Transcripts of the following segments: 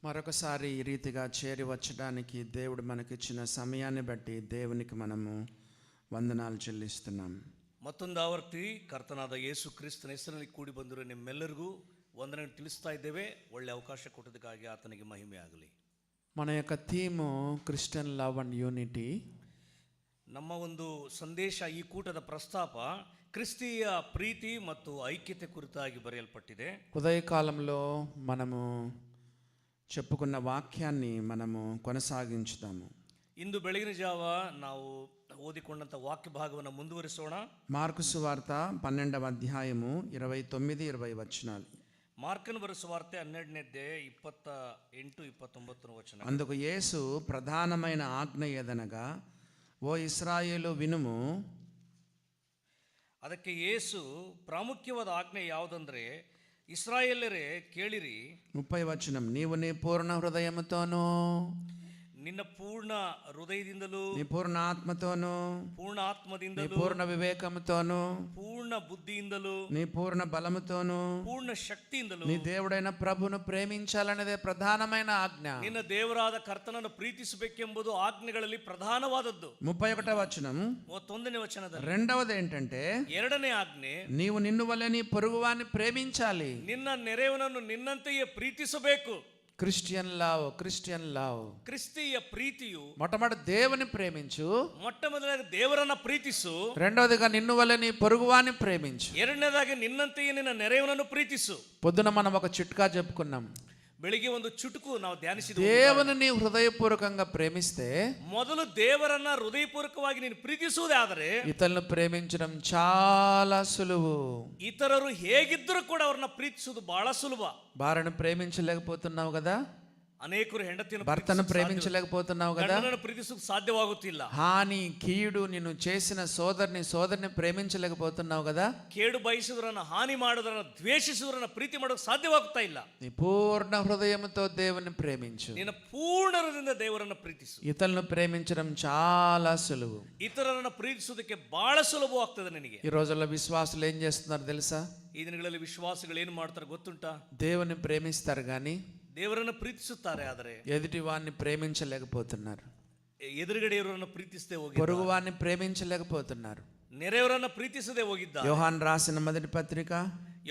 మరొకసారి ఈ రీతిగా చేరి వచ్చడానికి దేవుడు మనకిచ్చిన సమయాన్ని బట్టి దేవునికి మనము ವಂದನಾలు ಚೆಲ್ಲಿస్తున్నాం. ಮತ್ತೊಂದಾವರ್ತಿ ಕರ್ತನಾದ ಯೇಸು ಕ್ರಿಸ್ತನ ಹೆಸರಿನಲ್ಲಿ ಕೂಡಿ ಬಂದಿರೋ ನಿಮ್ಮೆಲ್ಲರಿಗೂ ವಂದನೆ ತಿಳಿಸ್ತಾ ಇದ್ದೇವೆ. ಒಳ್ಳೆ ಅವಕಾಶ ಕೊಟ್ಟದಕ್ಕಾಗಿ ಆತನಿಗೆ ಮಹಿಮೆ ಆಗಲಿ. మన యొక్క theme Christian love and unity. ನಮ್ಮ ಒಂದು ಸಂದೇಶ, ಈ ಕೂಟದ ಪ್ರಸ್ತಾಪ ಕ್ರಿಸ್ತೀಯ ಪ್ರೀತಿ ಮತ್ತು ಐಕ್ಯತೆ ಕುರಿತಾಗಿ ಬರೆಯಲ್ಪಟ್ಟಿದೆ. ఉదయకాలంలో మనము చెప్పుకున్న వాక్యాన్ని మనము కొనసాగించుదాము. ಇಂದು ಬೆಳಗಿನ ಜಾವ ನಾವು ಓದಿಕೊಂಡಂಥ ವಾಕ್ಯ ಭಾಗವನ್ನು ಮುಂದುವರಿಸೋಣ. మార్కు సువార్త 12వ అధ్యాయము 29-20 వచనాలు. మార్కను బరుసు వార్త 12ನೇ అధ్యాయ 28-29 వచనం. అందుకు యేసు ప్రధానమైన ఆజ్ఞ ఏదనగా, ఓ ఇశ్రాయేలు వినుము. ಅದಕ್ಕೆ ಯೇಸು ಪ್ರಾಮುಖ್ಯವಾದ ಆಜ್ಞೆ ಯಾವುದಂದ್ರೆ, ಇಸ್ರಾಯೇಲರೇ ಕೇಳಿರಿ. 30వ వచనం, నీవు నీ పూర్ణ హృదయముతోనూ, ನಿನ್ನ ಪೂರ್ಣ ಹೃದಯದಿಂದಲೂ, నీ పూర్ణ ఆత్మతోనూ, ಪೂರ್ಣ నీ ಆತ್ಮದಿಂದಲೂ, పూర్ణ వివేకముతోనూ, ಪೂರ್ಣ ಬುದ್ಧಿಯಿಂದಲೂ, నీ పూర్ణ బలముతోనూ, ಪೂರ್ಣ ಶಕ್ತಿಯಿಂದಲೂ నీ దేవుడైన ప్రభును ప్రేమించాలనేదే ప్రధానమైన ఆజ్ఞ. ನಿನ್ನ ದೇವರಾದ ಕರ್ತನನ್ನು ಪ್ರೀತಿಸಬೇಕೆಂಬುದು ಆಜ್ಞೆಗಳಲ್ಲಿ ಪ್ರಧಾನವಾದದ್ದು. 31వ వచనం, 31ನೇ ವಚನದಲ್ಲಿ రెండవది ఏంటంటే, ಎರಡನೇ ಆಜ್ಞೆ, నీవు నిన్ను వలె నీ పొరుగువాన్ని ప్రేమించాలి. ನಿನ್ನ ನೆರೆಯವನನ್ನು ನಿನ್ನಂತೆಯೇ ಪ್ರೀತಿಸಬೇಕು. Christian love, Christian love. ಕ್ರಿಸ್ತಿಯ ಪ್ರೀತಿಯು మొట్టమొదటి దేవుని ప్రేమించు, ಮೊಟ್ಟ ಮೊದಲಾಗಿ ದೇವರನ್ನ ಪ್ರೀತಿಸು. రెండవదిగా నిన్ను వలె నీ పొరుగువాన్ని ప్రేమించు. ಎರಡನೇದಾಗಿ ನಿನ್ನಂತೆಯೇ ನಿನ್ನ ನೆರೆಯವನನ್ನು ಪ್ರೀತಿಸು. పొద్దున మనం ఒక చిట్కా చెప్పుకున్నాం. ಬೆಳಿಗ್ಗೆ ಒಂದು ಚುಟುಕು ನಾವು ಧ್ಯಾನಿಸಿದ್ವಿ. దేవుని నీ హృదయపూర్వకంగా ప్రేమిస్తే, ಮೊದಲು ದೇವರನ್ನ ಹೃದಯಪೂರ್ವಕವಾಗಿ ನೀನು ಪ್ರೀತಿಸುವುದಾದರೆ ఇతరులను ప్రేమించడం చాలా సులువు. ಇತರರು ಹೇಗಿದ್ದರೂ ಕೂಡ ಅವ್ರನ್ನ ಪ್ರೀತಿಸುವುದು ಬಹಳ ಸುಲಭ. భార్యను ప్రేమించలేకపోతున్నావు కదా, ಅನೇಕರು ಹೆಂಡತಿಯನ್ನು భర్తను ప్రేమించలేకపోతున్నావు కదా, ಗಂಡನನ್ನು ಪ್ರೀತಿಸುವುದು ಸಾಧ್ಯವಾಗುತ್ತಿಲ್ಲ. హాని కీడు నిన్ను చేసిన సోదరిని ప్రేమించలేకపోతున్నావు కదా. ಕೇಡು ಬಯಸುವುದರನ್ನ, ಹಾನಿ ಮಾಡುವುದರನ್ನ, ದ್ವೇಷಿಸುವುದರನ್ನ ಪ್ರೀತಿ ಮಾಡೋಕೆ ಸಾಧ್ಯವಾಗ್ತಾ ಇಲ್ಲ. నీ పూర్ణ హృదయంతో దేవుని ప్రేమించు. ನಿನ್ನ ಪೂರ್ಣದಿಂದ ದೇವರನ್ನ ಪ್ರೀತಿಸು. ఇతరులను ప్రేమించడం చాలా సులువు. ಇತರರನ್ನ ಪ್ರೀತಿಸುವುದಕ್ಕೆ ಬಹಳ ಸುಲಭವಾಗ್ತದೆ ನಿನಗೆ. ఈ రోజుల్లో విశ్వాసులు ఏం చేస్తున్నారు తెలుసా? ಈ ದಿನಗಳಲ್ಲಿ ವಿಶ್ವಾಸಿಗಳು ಏನು ಮಾಡ್ತಾರೆ ಗೊತ್ತುಂಟಾ? దేవుని ప్రేమిస్తారు కానీ ದೇವರನ್ನ ಪ್ರೀತಿಸುತ್ತಾರೆ, ಆದರೆ ఎదుటి వాడిని ప్రేమించలేకపోతున్నారు. ಎದುರುಗಡೆಯವರನ್ನ ಪ್ರೀತಿಸದೆ ಹೋಗಿ, పొరుగు వాడిని ప్రేమించలేకపోతున్నారు. ನೆರೆಯವರನ್ನ ಪ್ರೀತಿಸದೆ ಹೋಗಿದ್ದಾರೆ. యోహాను రాసిన మొదటి పత్రిక,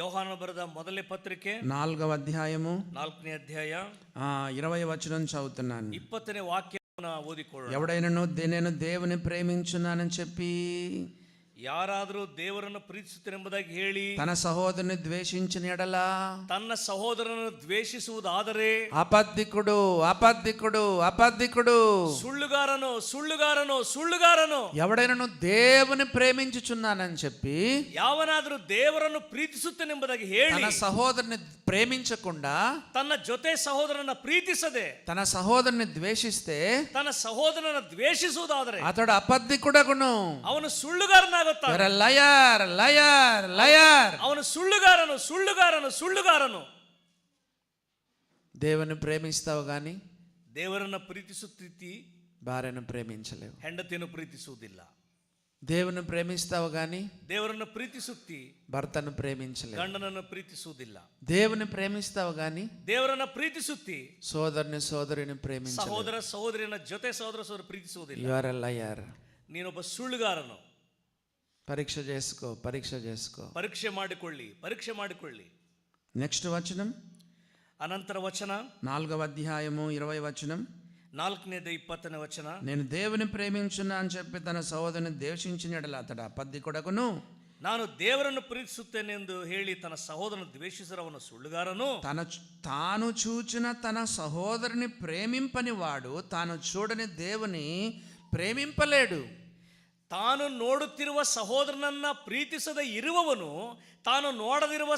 ಯೋಹಾನ ಬರೆದ ಮೊದಲನೇ ಪತ್ರಿಕೆ 4వ అధ్యాయము 4ನೇ ಅಧ್ಯಾಯ 20వ వచనం చదువుతున్నాను. 20ನೇ ವಾಕ್ಯವನ್ನು ಓದಿಕೊಳ್ಳೋಣ. ఎవడైనను నేను దేవుని ప్రేమించున్నానని చెప్పి ಯಾರಾದರೂ ದೇವರನ್ನು ಪ್ರೀತಿಸುತ್ತೇನೆಂಬುದಾಗಿ ಹೇಳಿ తన సహోదరుని ద్వేషించిన ఎడల, ತನ್ನ ಸಹೋದರನನ್ನು ದ್ವೇಷಿಸುವುದಾದರೆ అబద్ధికుడు, అబద్ధికుడు, అబద్ధికుడు, ಸುಳ್ಳುಗಾರನು, ಸುಳ್ಳುಗಾರನು, ಸುಳ್ಳುಗಾರನು. ఎవడైనను దేవుని ప్రేమించుచున్నానని చెప్పి ಯಾವನಾದರೂ ದೇವರನ್ನು ಪ್ರೀತಿಸುತ್ತೇನೆಂಬುದಾಗಿ ಹೇಳಿ తన సహోదరుని ప్రేమించకుండా, ತನ್ನ ಜೊತೆ ಸಹೋದರನ ಪ್ರೀತಿಸದೆ తన సహోదరుని ద్వేషిస్తే ತನ್ನ ಸಹೋದರನ ದ್ವೇಷಿಸುವುದಾದರೆ అతడు అబద్ధికుడగును. ಅವನು ಸುಳ್ಳುಗಾರನಾಗುತ್ತಾನೆ. Liar, liar, liar. ಅವನು ಸುಳ್ಳುಗಾರನು, ಸುಳ್ಳುಗಾರನು, ಸುಳ್ಳುಗಾರನು. దేవుని ప్రేమిస్తావు గాని ದೇವರನ್ನ ಪ್ರೀತಿಸುತ್ತಿ భార్యను ప్రేమించలేవు. ಹೆಂಡತಿಯನ್ನು ಪ್ರೀತಿಸುವುದಿಲ್ಲ. దేవుని ప్రేమిస్తావు గాని ದೇವರನ್ನ ಪ್ರೀತಿಸುತ್ತಿ భర్తను ప్రేమించలేవు. ಗಂಡನನ್ನು ಪ್ರೀತಿಸುವುದಿಲ್ಲ. దేవుని ప్రేమిస్తావు గాని ದೇವರನ್ನ ಪ್ರೀತಿಸುತ್ತಿ సోదరిని ప్రేమించలేవు. ಸಹೋದರ ಸಹೋದರಿಯನ್ನ ಜೊತೆ ಸಹೋದರ ಪ್ರೀತಿಸುವುದಿಲ್ಲ. You are a liar. ನೀನೊಬ್ಬ ಸುಳ್ಳುಗಾರನು. పరీక్ష చేసుకో. ಪರೀಕ್ಷೆ ಮಾಡಿಕೊಳ್ಳಿ. నెక్స్ట్ వచనం, ಅನಂತರ ವಚನ 4వ అధ్యాయము 20వ వచనం, 4ನೇದ 20ನೇ ವಚನ. నేను దేవుని ప్రేమించున్నా అని చెప్పి తన సహోదరుని ద్వేషించిన ఎడల అతడు అబద్ధికుడగును. ನಾನು ದೇವರನ್ನು ಪ್ರೀತಿಸುತ್ತೇನೆ ಎಂದು ಹೇಳಿ ತನ್ನ ಸಹೋದರನ ದ್ವೇಷಿಸಿರವನು ಸುಳ್ಳುಗಾರನು. తాను చూచిన తన సహోదరుని ప్రేమింపని వాడు తాను చూడని దేవుని ప్రేమింపలేడు. ತಾನು ನೋಡುತ್ತಿರುವ ಸಹೋದರನನ್ನ ಪ್ರೀತಿಸದೆ ಇರುವವನು ತಾನು ನೋಡದಿರುವ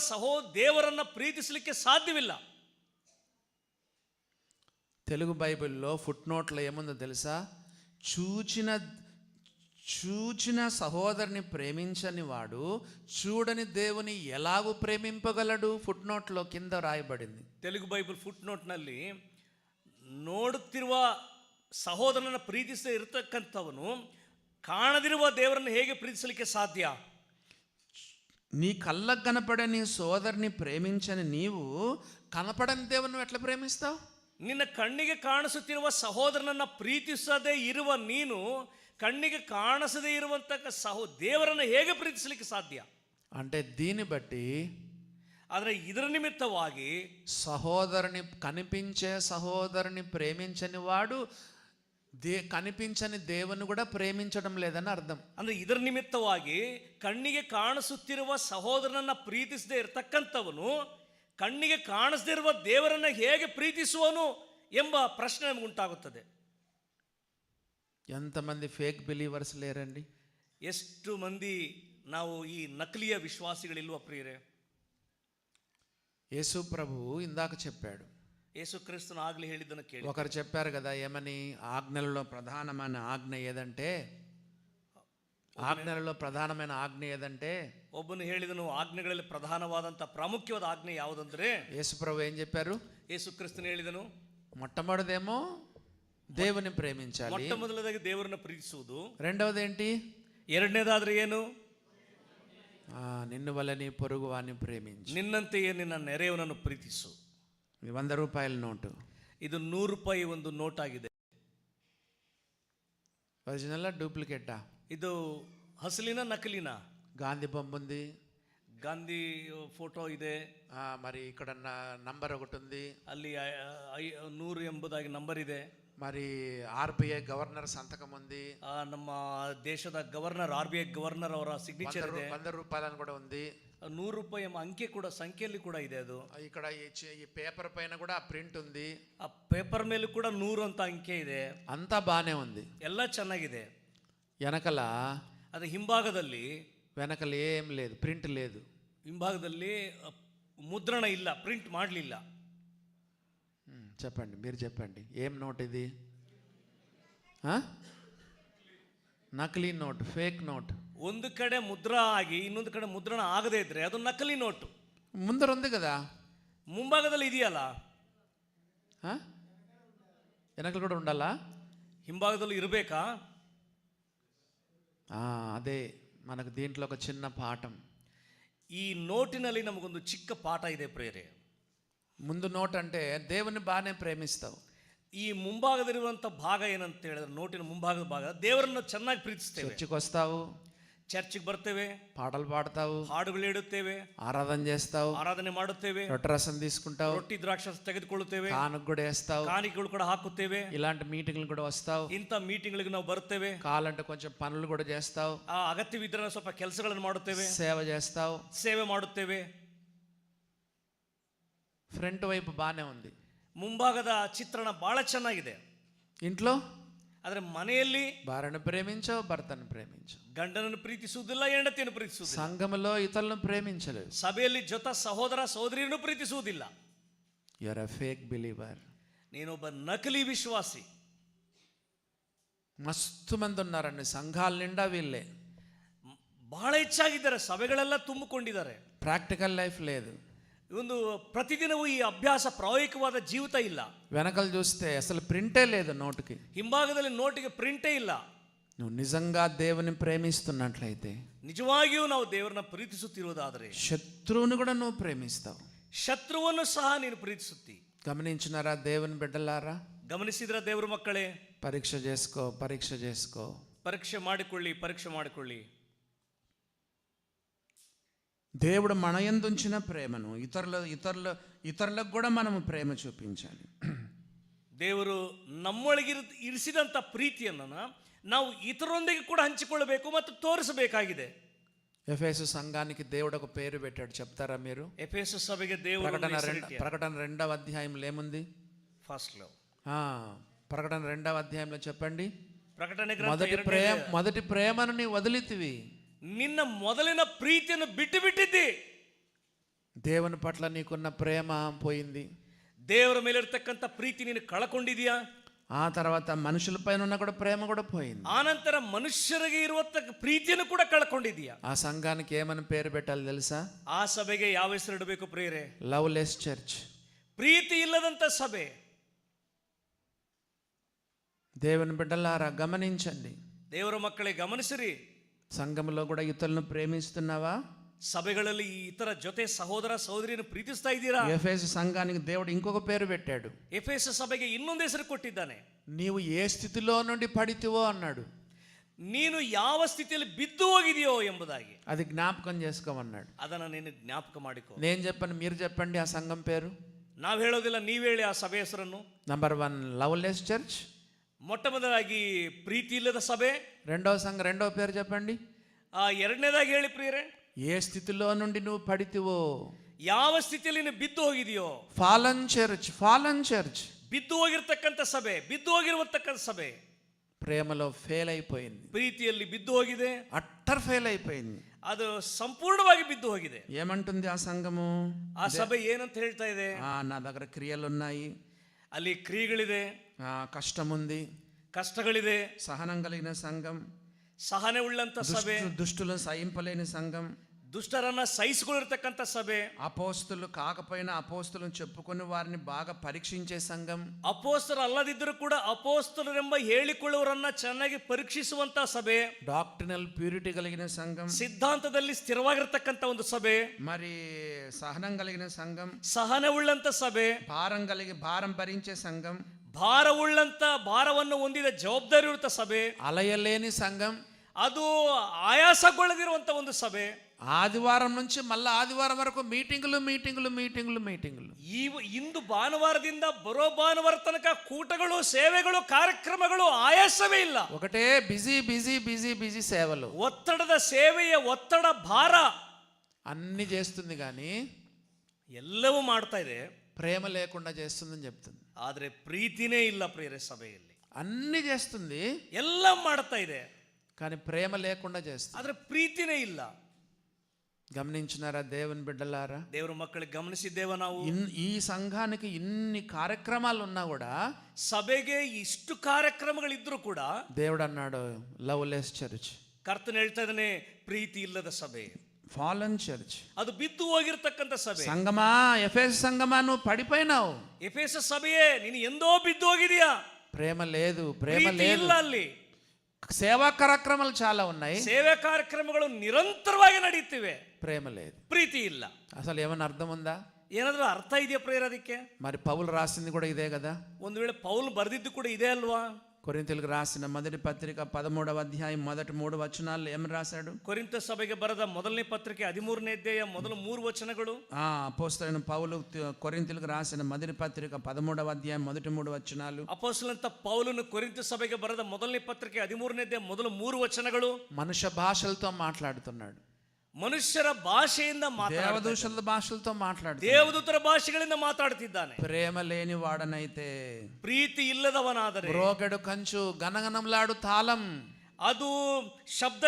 ದೇವರನ್ನ ಪ್ರೀತಿಸಲಿಕ್ಕೆ ಸಾಧ್ಯವಿಲ್ಲ. తెలుగు బైబిల్లో ఫుట్ నోట్లో ఏముందో తెలుసా? చూచిన సహోదరుని ప్రేమించని వాడు చూడని దేవుని ఎలాగూ ప్రేమింపగలడు? ఫుట్ నోట్లో కింద రాయబడింది. తెలుగు బైబిల్ ಫುಟ್ ನೋಟ್ನಲ್ಲಿ ನೋಡುತ್ತಿರುವ ಸಹೋದರನನ್ನ ಪ್ರೀತಿಸದೆ ಇರತಕ್ಕಂಥವನು ಕಾಣದಿರುವ ದೇವರನ್ನು ಹೇಗೆ ಪ್ರೀತಿಸಲಿಕ್ಕೆ ಸಾಧ್ಯ? నీ కళ్ళకు కనపడే నీ సోదరుని ప్రేమించని నీవు కనపడని దేవుని ఎట్లా ప్రేమిస్తావు? ನಿನ್ನ ಕಣ್ಣಿಗೆ ಕಾಣಿಸುತ್ತಿರುವ ಸಹೋದರನನ್ನ ಪ್ರೀತಿಸದೇ ಇರುವ ನೀನು ಕಣ್ಣಿಗೆ ಕಾಣಿಸದೇ ಇರುವಂತಹ ದೇವರನ್ನು ಹೇಗೆ ಪ್ರೀತಿಸಲಿಕ್ಕೆ ಸಾಧ್ಯ? అంటే దీన్ని బట్టి ಆದರೆ ಇದರ ನಿಮಿತ್ತವಾಗಿ కనిపించే సహోదరుని ప్రేమించని వాడు కనిపించని దేవుని కూడా ప్రేమించడం లేదని అర్థం. ಅಂದ್ರೆ ಇದರ ನಿಮಿತ್ತವಾಗಿ ಕಣ್ಣಿಗೆ ಕಾಣಿಸುತ್ತಿರುವ ಸಹೋದರನನ್ನ ಪ್ರೀತಿಸದೇ ಇರತಕ್ಕಂಥವನು ಕಣ್ಣಿಗೆ ಕಾಣಿಸದೇ ಇರುವ ದೇವರನ್ನ ಹೇಗೆ ಪ್ರೀತಿಸುವನು ಎಂಬ ಪ್ರಶ್ನೆ ನಮಗೆ ಉಂಟಾಗುತ್ತದೆ. ఎంతమంది ఫేక్ బిలీవర్స్ లేరండి? ಎಷ್ಟು ಮಂದಿ ನಾವು ಈ ನಕಲಿಯ ವಿಶ್ವಾಸಿಗಳಿಲ್ವ ಪ್ರಿಯರೇ? యేసు ప్రభు ఇందాక చెప్పాడు, ಯೇಸು ಕ್ರಿಸ್ತನು ಆಗ್ಲೇ ಹೇಳಿದ್ದನ್ನು ಕೇಳಿ ఒకరు చెప్పారు కదా, ఏమని? ఆజ్ఞలలో ప్రధానమైన ఆజ్ఞ ఏదంటే ಒಬ್ಬನು ಹೇಳಿದನು, ಆಜ್ಞೆಗಳಲ್ಲಿ ಪ್ರಧಾನವಾದಂತ ಪ್ರಾಮುಖ್ಯವಾದ ಆಜ್ಞೆ ಯಾವುದಂದ್ರೆ, యేసు ప్రభు ఏం చెప్పారు? ಯೇಸು ಕ್ರಿಸ್ತನು ಹೇಳಿದನು, మొట్టమొదటిదేమో దేవుని ప్రేమించాలి, ಮೊಟ್ಟ ಮೊದಲದಾಗಿ ದೇವರನ್ನ ಪ್ರೀತಿಸುವುದು. రెండవది ఏంటి? ಎರಡನೇದಾದ್ರೆ ಏನು? నిన్ను వల్ల నీ పొరుగు వాని ప్రేమించు, ನಿನ್ನಂತೆಯೇ ನಿನ್ನ ನೆರೆಯವನನ್ನು ಪ್ರೀತಿಸು. 100 రూపాయల నోటు, ಇದು 100 ರೂಪಾಯಿ ಒಂದು ನೋಟ್ ಆಗಿದೆ. ఒరిజినల్ డూప్లికేటా? ಇದು ಅಸಲಿನ ನಕಲಿನ? గాంధీ బొమ్మ ఉంది, ಗಾಂಧಿ ಫೋಟೋ ಇದೆ, మరి ఇక్కడ నంబర్ ఒకటి ఉంది, ಅಲ್ಲಿ 100 ಎಂಬುದಾಗಿ ನಂಬರ್ ಇದೆ, మరి RBI గవర్నర్ సంతకం ఉంది, ನಮ್ಮ ದೇಶದ ಗವರ್ನರ್ RBI ಗವರ್ನರ್ ಅವರ ಸಿಗ್ನೇಚರ್ ಇದೆ, 100 రూపాయలని కూడా ఉంది, 100 ರೂಪಾಯಿ ಎಂಬ ಅಂಕೆ ಕೂಡ ಸಂಖ್ಯೆಯಲ್ಲಿ ಕೂಡ ಇದೆ. ಅದು ఇక్కడ ఈ పేపర్ పైన కూడా ప్రింట్ ఉంది, ಆ ಪೇಪರ್ ಮೇಲೆ ಕೂಡ 100 ಅಂತ ಅಂಕೆ ಇದೆ. అంతా బానే ఉంది, ಎಲ್ಲ ಚೆನ್ನಾಗಿದೆ. వెనకల ಅದು ಹಿಂಭಾಗದಲ್ಲಿ ఏం లేదు, ప్రింట్ లేదు, ಹಿಂಭಾಗದಲ್ಲಿ ಮುದ್ರಣ ಇಲ್ಲ, ಪ್ರಿಂಟ್ ಮಾಡಲಿಲ್ಲ. చెప్పండి, మీరు చెప్పండి, ఏం నోట్ ఇది? నకిలీ నోట్, ఫేక్ నోట్. ಒಂದು ಕಡೆ ಮುದ್ರಾ ಆಗಿ ಇನ್ನೊಂದು ಕಡೆ ಮುದ್ರಣ ಆಗದೇ ಇದ್ರೆ ಅದು ನಕಲಿ ನೋಟು. ముందర ఉంది కదా, ಮುಂಭಾಗದಲ್ಲಿ ಇದೆಯಲ್ಲ, వెనకలు కూడా ఉండాలా? ಹಿಂಭಾಗದಲ್ಲಿ ಇರಬೇಕಾ? అదే మనకు దీంట్లో ఒక చిన్న పాఠం. ಈ ನೋಟಿನಲ್ಲಿ ನಮಗೊಂದು ಚಿಕ್ಕ ಪಾಠ ಇದೆ ಪ್ರೇರೆ. ముందు నోట్ అంటే దేవుని బాగానే ప్రేమిస్తావు, ಈ ಮುಂಭಾಗದಲ್ಲಿರುವಂಥ ಭಾಗ ಏನಂತ ಹೇಳಿದ್ರೆ, ನೋಟಿನ ಮುಂಭಾಗದ ಭಾಗ ದೇವರನ್ನು ಚೆನ್ನಾಗಿ ಪ್ರೀತಿಸ್ತೇವೆ. చర్చికి వస్తావు, ಚರ್ಚಿಗೆ ಬರ್ತೇವೆ, పాటలు పాడతావు, ಹಾಡುಗಳು ಹೇಳುತ್ತೇವೆ, ఆరాధన చేస్తావు, ಆರಾಧನೆ ಮಾಡುತ್ತೇವೆ, రొట్టె రసం తీసుకుంటావు, ರೊಟ್ಟಿ ದ್ರಾಕ್ಷ ತೆಗೆದುಕೊಳ್ಳುತ್ತೇವೆ, కానుక కూడా వేస్తావు, ಕಾಣಿಕೆಗಳು ಕೂಡ ಹಾಕುತ್ತೇವೆ, ఇలాంటి మీటింగ్లు కూడా వస్తావు, ಇಂಥ ಮೀಟಿಂಗ್ಗಳಿಗೆ ನಾವು ಬರ್ತೇವೆ, కావాలంటే కొంచెం పనులు కూడా చేస్తావు, ಆ ಅಗತ್ಯವಿದ್ದರೆ ಸ್ವಲ್ಪ ಕೆಲಸಗಳನ್ನು ಮಾಡುತ್ತೇವೆ, సేవ చేస్తావు, ಸೇವೆ ಮಾಡುತ್ತೇವೆ. ఫ్రంట్ వైపు బాగానే ఉంది, ಮುಂಭಾಗದ ಚಿತ್ರಣ ಬಹಳ ಚೆನ್ನಾಗಿದೆ. ఇంట్లో ಆದರೆ ಮನೆಯಲ್ಲಿ భార్యను ప్రేమించవు, భర్తను ప్రేమించవు, ಗಂಡನನ್ನು ಪ್ರೀತಿಸುವುದಿಲ್ಲ, ಹೆಂಡತಿಯನ್ನು ಪ್ರೀತಿಸುವುದಿಲ್ಲ, సంఘములో ఇతరులను ప్రేమించలేవు, ಸಭೆಯಲ್ಲಿ ಜೊತೆ ಸಹೋದರ ಸಹೋದರಿಯನ್ನು ಪ್ರೀತಿಸುವುದಿಲ್ಲ. You are a fake believer. ನೀನೊಬ್ಬ ನಕಲಿ ವಿಶ್ವಾಸಿ. మస్తు మంది ఉన్నారండి సంఘాల నిండా వీళ్ళే, ಬಹಳ ಹೆಚ್ಚಾಗಿದ್ದಾರೆ, ಸಭೆಗಳೆಲ್ಲ ತುಂಬಿಕೊಂಡಿದ್ದಾರೆ. ప్రాక్టికల్ లైఫ్ లేదు, ಒಂದು ಪ್ರತಿದಿನವೂ ಈ ಅಭ್ಯಾಸ ಪ್ರಾಯೋಗಿಕವಾದ ಜೀವಿತ ಇಲ್ಲ. వెనకలు చూస్తే అసలు ప్రింటే లేదు నోటుకి, ಹಿಂಭಾಗದಲ್ಲಿ ನೋಟಿಗೆ ಪ್ರಿಂಟೇ ಇಲ್ಲ. నువ్వు నిజంగా దేవుని ప్రేమిస్తున్నట్లయితే, ನಿಜವಾಗಿಯೂ ನಾವು ದೇವರನ್ನ ಪ್ರೀತಿಸುತ್ತಿರುವುದಾದರೆ శత్రువుని కూడా నువ్వు ప్రేమిస్తావు, ಶತ್ರುವನ್ನು ಸಹ ನೀನು ಪ್ರೀತಿಸುತ್ತಿ. గమనించినారా దేవుని బిడ్డలారా? ಗಮನಿಸಿದ್ರ ದೇವರ ಮಕ್ಕಳೇ, పరీక్ష చేసుకో, ಪರೀಕ್ಷೆ ಮಾಡಿಕೊಳ್ಳಿ. దేవుడు మన యందు ఉంచిన ప్రేమను ఇతరులకు కూడా మనము ప్రేమ చూపించాలి. ದೇವರು ನಮ್ಮೊಳಗೆ ಇರಿಸಿದಂಥ ಪ್ರೀತಿಯನ್ನು ನಾವು ಇತರರೊಂದಿಗೆ ಕೂಡ ಹಂಚಿಕೊಳ್ಳಬೇಕು ಮತ್ತು ತೋರಿಸಬೇಕಾಗಿದೆ. ఎఫెసు సంఘానికి దేవుడు ఒక పేరు పెట్టాడు, చెప్తారా మీరు? ఎఫెసు సభకి దేవుడు ప్రకటన 2వ అధ్యాయంలో ఏముంది? ఫస్ట్ లో ప్రకటన 2వ అధ్యాయంలో చెప్పండి. ప్రకటన మొదటి ప్రేమను నీ వదిలితివి, నిన్న మొదలైన ప్రీతిని బిట్టిద్ది. దేవుని పట్ల నీకున్న ప్రేమ పోయింది, ದೇವರ ಮೇಲೆ ಇರತಕ್ಕಂತ ಪ್ರೀತಿ ನೀನು ಕಳಕೊಂಡಿದೀಯಾ? ఆ తర్వాత మనుషుల పైన ఉన్న కూడా ప్రేమ కూడా పోయింది. ఆ ನಂತರ ಮನುಷ್ಯರಿಗೆ ಇರುವ ಪ್ರೀತಿಯನ್ನು ಕೂಡ ಕಳಕೊಂಡಿದೀಯಾ? ఆ సంఘానికి ఏమని పేరు పెట్టాలి తెలుసా? ಆ ಸಭೆಗೆ ಯಾವ ಹೆಸರು ಇಡಬೇಕು ಪ್ರಿಯರೇ? లవ్లెస్ చర్చ్, ಪ್ರೀತಿ ಇಲ್ಲದಂತ ಸಭೆ. దేవుని బిడ్డలారా గమనించండి, ದೇವರ ಮಕ್ಕಳೇ ಗಮನಿಸಿರಿ. సంఘంలో కూడా ఇతరులను ప్రేమిస్తున్నావా? ಸಭೆಗಳಲ್ಲಿ ಈ ಇತರ ಜೊತೆ ಸಹೋದರ ಸಹೋದರಿಯನ್ನು ಪ್ರೀತಿಸ್ತಾ ಇದ್ದೀರಾ? ఎఫెసు సంఘానికి దేవుడు ఇంకొక పేరు పెట్టాడు. ಎಫೆಸ ಸಭೆಗೆ ಇನ್ನೊಂದು ಹೆಸರು ಕೊಟ್ಟಿದ್ದಾನೆ. నీవు ఏ స్థితిలో నుండి పడితివో అన్నాడు. ನೀನು ಯಾವ ಸ್ಥಿತಿಯಲ್ಲಿ ಬಿದ್ದು ಹೋಗಿದೆಯೋ ಎಂಬುದಾಗಿ అది జ్ఞాపకం చేసుకోమన్నాడు. ಅದನ್ನ ನೀನು ಜ್ಞಾಪಕ ಮಾಡಿಕೊ. నేను చెప్పను, మీరు చెప్పండి ఆ సంఘం పేరు. ನಾವು ಹೇಳೋದಿಲ್ಲ, ನೀವು ಹೇಳಿ ಆ ಸಭೆ ಹೆಸರನ್ನು. Number 1 loveless church. ಮೊಟ್ಟ ಮೊದಲಾಗಿ ಪ್ರೀತಿ ಇಲ್ಲದ ಸಭೆ. రెండవ సంఘం రెండవ పేరు చెప్పండి. ಎರಡನೇದಾಗಿ ಹೇಳಿ ಪ್ರಿಯರೇ, ఏ స్థితిలో నుండి నువ్వు పడితివో, ಯಾವ ಸ್ಥಿತಿಯಲ್ಲಿ ನೀನು ಬಿದ್ದು ಹೋಗಿದೆಯೋ. Fallen church. ఫాలన్ చర్చ్ ಬಿದ್ದು ಹೋಗಿರ್ತಕ್ಕಂಥ ಸಭೆ, ಬಿದ್ದು ಹೋಗಿರತಕ್ಕಂಥ ಸಭೆ. ప్రేమలో ఫెయిల్ అయిపోయింది, ಪ್ರೀತಿಯಲ್ಲಿ ಬಿದ್ದು ಹೋಗಿದೆ, అట్టర్ ఫెయిల్ అయిపోయింది, ಅದು ಸಂಪೂರ್ಣವಾಗಿ ಬಿದ್ದು ಹೋಗಿದೆ. ఏమంటుంది ఆ సంఘము? ಆ ಸಭೆ ಏನಂತ ಹೇಳ್ತಾ ಇದೆ? నా దగ్గర క్రియలు ఉన్నాయి, ಅಲ್ಲಿ ಕ್ರಿಯೆಗಳಿದೆ, కష్టం ఉంది, ಕಷ್ಟಗಳಿದೆ, సహనం కలిగిన సంఘం, ಸಹನೆ ಉಳ್ಳಂತ ಸಭೆ, దుష్టులను సహింపలేని సంఘం, ದುಷ್ಟರನ್ನ ಸಹಿಸಿಕೊಂಡಿರ್ತಕ್ಕಂಥ ಸಭೆ, అపోస్తులు కాకపోయినా అపోస్తులను చెప్పుకొని వారిని బాగా పరీక్షించే సంఘం, ಅಪೋಸ್ತರು ಅಲ್ಲದಿದ್ದರೂ ಕೂಡ ಅಪೋಸ್ತಲರೆಂಬ ಹೇಳಿಕೊಳ್ಳುವರನ್ನ ಚೆನ್ನಾಗಿ ಪರೀಕ್ಷಿಸುವಂತ ಸಭೆ, డాక్టరినల్ ప్యూరిటీ కలిగిన సంఘం, ಸಿದ್ಧಾಂತದಲ್ಲಿ ಸ್ಥಿರವಾಗಿರ್ತಕ್ಕಂಥ ಒಂದು ಸಭೆ, మరి సహనం కలిగిన సంఘం, ಸಹನೆ ಉಳ್ಳಂತ ಸಭೆ, భారం భరించే సంఘం, ಭಾರವುಳ್ಳಂತ ಭಾರವನ್ನು ಹೊಂದಿದ ಜವಾಬ್ದಾರಿ ಇರುವಂತ ಸಭೆ, అలయలేని సంఘం, ಅದು ಆಯಾಸಗೊಳ್ಳದಿರುವಂತ ಒಂದು ಸಭೆ. ఆదివారం నుంచి మళ్ళీ ఆదివారం వరకు మీటింగులు మీటింగులు మీటింగులు మీటింగులు. ಇಂದು ಭಾನುವಾರದಿಂದ ಬರೋ ಭಾನುವಾರ ತನಕ ಕೂಟಗಳು, ಸೇವೆಗಳು, ಕಾರ್ಯಕ್ರಮಗಳು, ಆಯಾಸವೇ ಇಲ್ಲ. ఒకటే బిజీ బిజీ బిజీ బిజీ సేవలు, ಒತ್ತಡದ ಸೇವೆಯ ಒತ್ತಡ, ಭಾರ అన్ని చేస్తుంది కానీ ಎಲ್ಲವೂ ಮಾಡ್ತಾ ಇದೆ, ప్రేమ లేకుండా చేస్తుందని చెప్తుంది. ಆದ್ರೆ ಪ್ರೀತಿನೇ ಇಲ್ಲ ಪ್ರಿಯರೇ. ಸಭೆಯಲ್ಲಿ అన్ని చేస్తుంది, ಎಲ್ಲ ಮಾಡ್ತಾ ಇದೆ, కానీ ప్రేమ లేకుండా చేస్తుంది. ಆದ್ರೆ ಪ್ರೀತಿನೇ ಇಲ್ಲ. గమనించినారా దేవుని బిడ్డలారా? ದೇವರ ಮಕ್ಕಳಿಗೆ ಗಮನಿಸಿದ್ದೇವ ನಾವು. ఈ సంఘానికి ఇన్ని కార్యక్రమాలు ఉన్నా కూడా, ಸಭೆಗೆ ಇಷ್ಟು ಕಾರ್ಯಕ್ರಮಗಳಿದ್ರು ಕೂಡ దేవుడు అన్నాడు లవ్లెస్ చర్చ్. ಕರ್ತನ ಹೇಳ್ತಾ ಇದ್ದಾನೆ, ಪ್ರೀತಿ ಇಲ್ಲದ ಸಭೆ, ఫాలన్ చర్చ్. ಅದು ಬಿದ್ದು ಹೋಗಿರ್ತಕ್ಕಂಥ ಸಭೆ. సంఘమా, ఎఫెసు సంఘమా, నువ్వు పడిపోయినావు. ಎಫೆಸ ಸಭೆಯೇ, ನೀನು ಎಂದೋ ಬಿದ್ದು ಹೋಗಿದೀಯಾ. ప్రేమ లేదు, ప్రేమ ಪ್ರೀತಿ లేదు. ಇಲ್ಲ ಅಲ್ಲಿ. సేవా కార్యక్రమాలు చాలా ఉన్నాయి, ಸೇವೆ ಕಾರ್ಯಕ್ರಮಗಳು ನಿರಂತರವಾಗಿ ನಡೆಯುತ್ತಿವೆ, ప్రేమ లేదు, ಪ್ರೀತಿ ಇಲ್ಲ. అసలు ఏమైనా అర్థం ఉందా? ಏನಾದ್ರೂ ಅರ್ಥ ಇದೆಯಾ ಪ್ರೇಯರ್ ಅದಕ್ಕೆ? మరి పౌలు రాసింది కూడా ఇదే కదా. ಒಂದು ವೇಳೆ ಪೌಲ್ ಬರೆದಿದ್ದು ಕೂಡ ಇದೆ అల్వా? కొరింథీయులకు రాసిన మొదటి పత్రిక 13వ అధ్యాయం మొదటి 3 వచనాలు ఏమని రాశాడు? ಕೊರಿಂಥ ಸಭೆಗೆ ಬರೆದ ಮೊದಲನೇ ಪತ್ರಿಕೆ 13ನೇ ಅಧ್ಯಾಯ ಮೊದಲ 3 ವಚನಗಳು. అపోస్తలుడైన పౌలు కొరింథీయులకు రాసిన మొదటి పత్రిక 13వ అధ్యాయం మొదటి 3 వచనాలు. ಅಪೊಸ್ತಲಂತ ಪೌಲನು ಕೊರಿಂಥ ಸಭೆಗೆ ಬರೆದ ಮೊದಲನೇ ಪತ್ರಿಕೆ 13ನೇ ಅಧ್ಯಾಯ ಮೊದಲ 3 ವಚನಗಳು. మనుష్య భాషలతో మాట్లాడుతున్నాడు, ಮನುಷ್ಯರ ಭಾಷೆಯಿಂದ ಮಾತಾಡುತ್ತಾನೆ, దేవదూషల భాషలతో మాట్లాడుతున్నాడు, ದೇವದೂತರ ಭಾಷೆಗಳಿಂದ ಮಾತಾಡುತ್ತಿದ್ದಾನೆ. ప్రేమ లేని వాడనైతే, ಪ್ರೀತಿ ಇಲ್ಲದವನಾದರೆ, మ్రోగెడు కంచు గనగనలాడు తాళం, ಅದು ಶಬ್ದ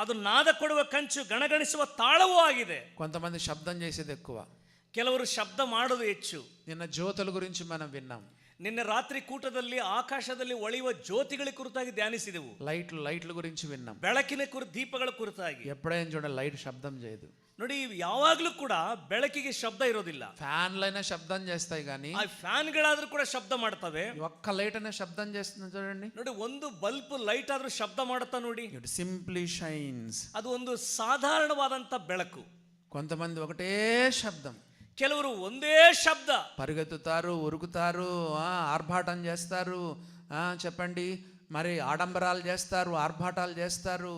ಅದು ನಾದ ಕೊಡುವ ಕಂಚು, ಗಣಗಣಿಸುವ ತಾಳವೂ ಆಗಿದೆ. కొంతమంది శబ్దం చేసేది ఎక్కువ, ಕೆಲವರು ಶಬ್ದ ಮಾಡೋದು ಹೆಚ್ಚು. నిన్న జ్యోతుల గురించి మనం విన్నాం. ನಿನ್ನೆ ರಾತ್ರಿ ಕೂಟದಲ್ಲಿ ಆಕಾಶದಲ್ಲಿ ಒಳೆಯುವ ಜ್ಯೋತಿಗಳ ಕುರಿತಾಗಿ ಧ್ಯಾನಿಸಿದೆವು. లైట్ల గురించి విన్నాం. ಬೆಳಕಿನ ದೀಪಗಳ ಕುರಿತಾಗಿ. ఎప్పుడైనా చూడ లైట్ శబ్దం చేయదు. ನೋಡಿ, ಯಾವಾಗ್ಲೂ ಕೂಡ ಬೆಳಕಿಗೆ ಶಬ್ದ ಇರೋದಿಲ್ಲ. ఫ్యాన్లైనా శబ్దం చేస్తాయి కానీ, ಆ ಫ್ಯಾನ್ಗಳಾದ್ರೂ ಕೂಡ ಶಬ್ದ ಮಾಡ್ತವೆ. ఒక్క లైట్ అయినా శబ్దం చేస్తుంది చూడండి. ನೋಡಿ, ಒಂದು ಬಲ್ಬ್ ಲೈಟ್ ಆದ್ರೂ ಶಬ್ದ ಮಾಡುತ್ತಾ ನೋಡಿ. It simply shines. ಅದು ಒಂದು ಸಾಧಾರಣವಾದಂತ ಬೆಳಕು. కొంతమంది ఒకటే శబ్దం, ಕೆಲವರು ಒಂದೇ ಶಬ್ದ, పరిగెత్తుతారు, ఉరుకుతారు, ఆర్భాటం చేస్తారు, చెప్పండి, మరి ఆడంబరాలు చేస్తారు, ఆర్భాటాలు చేస్తారు,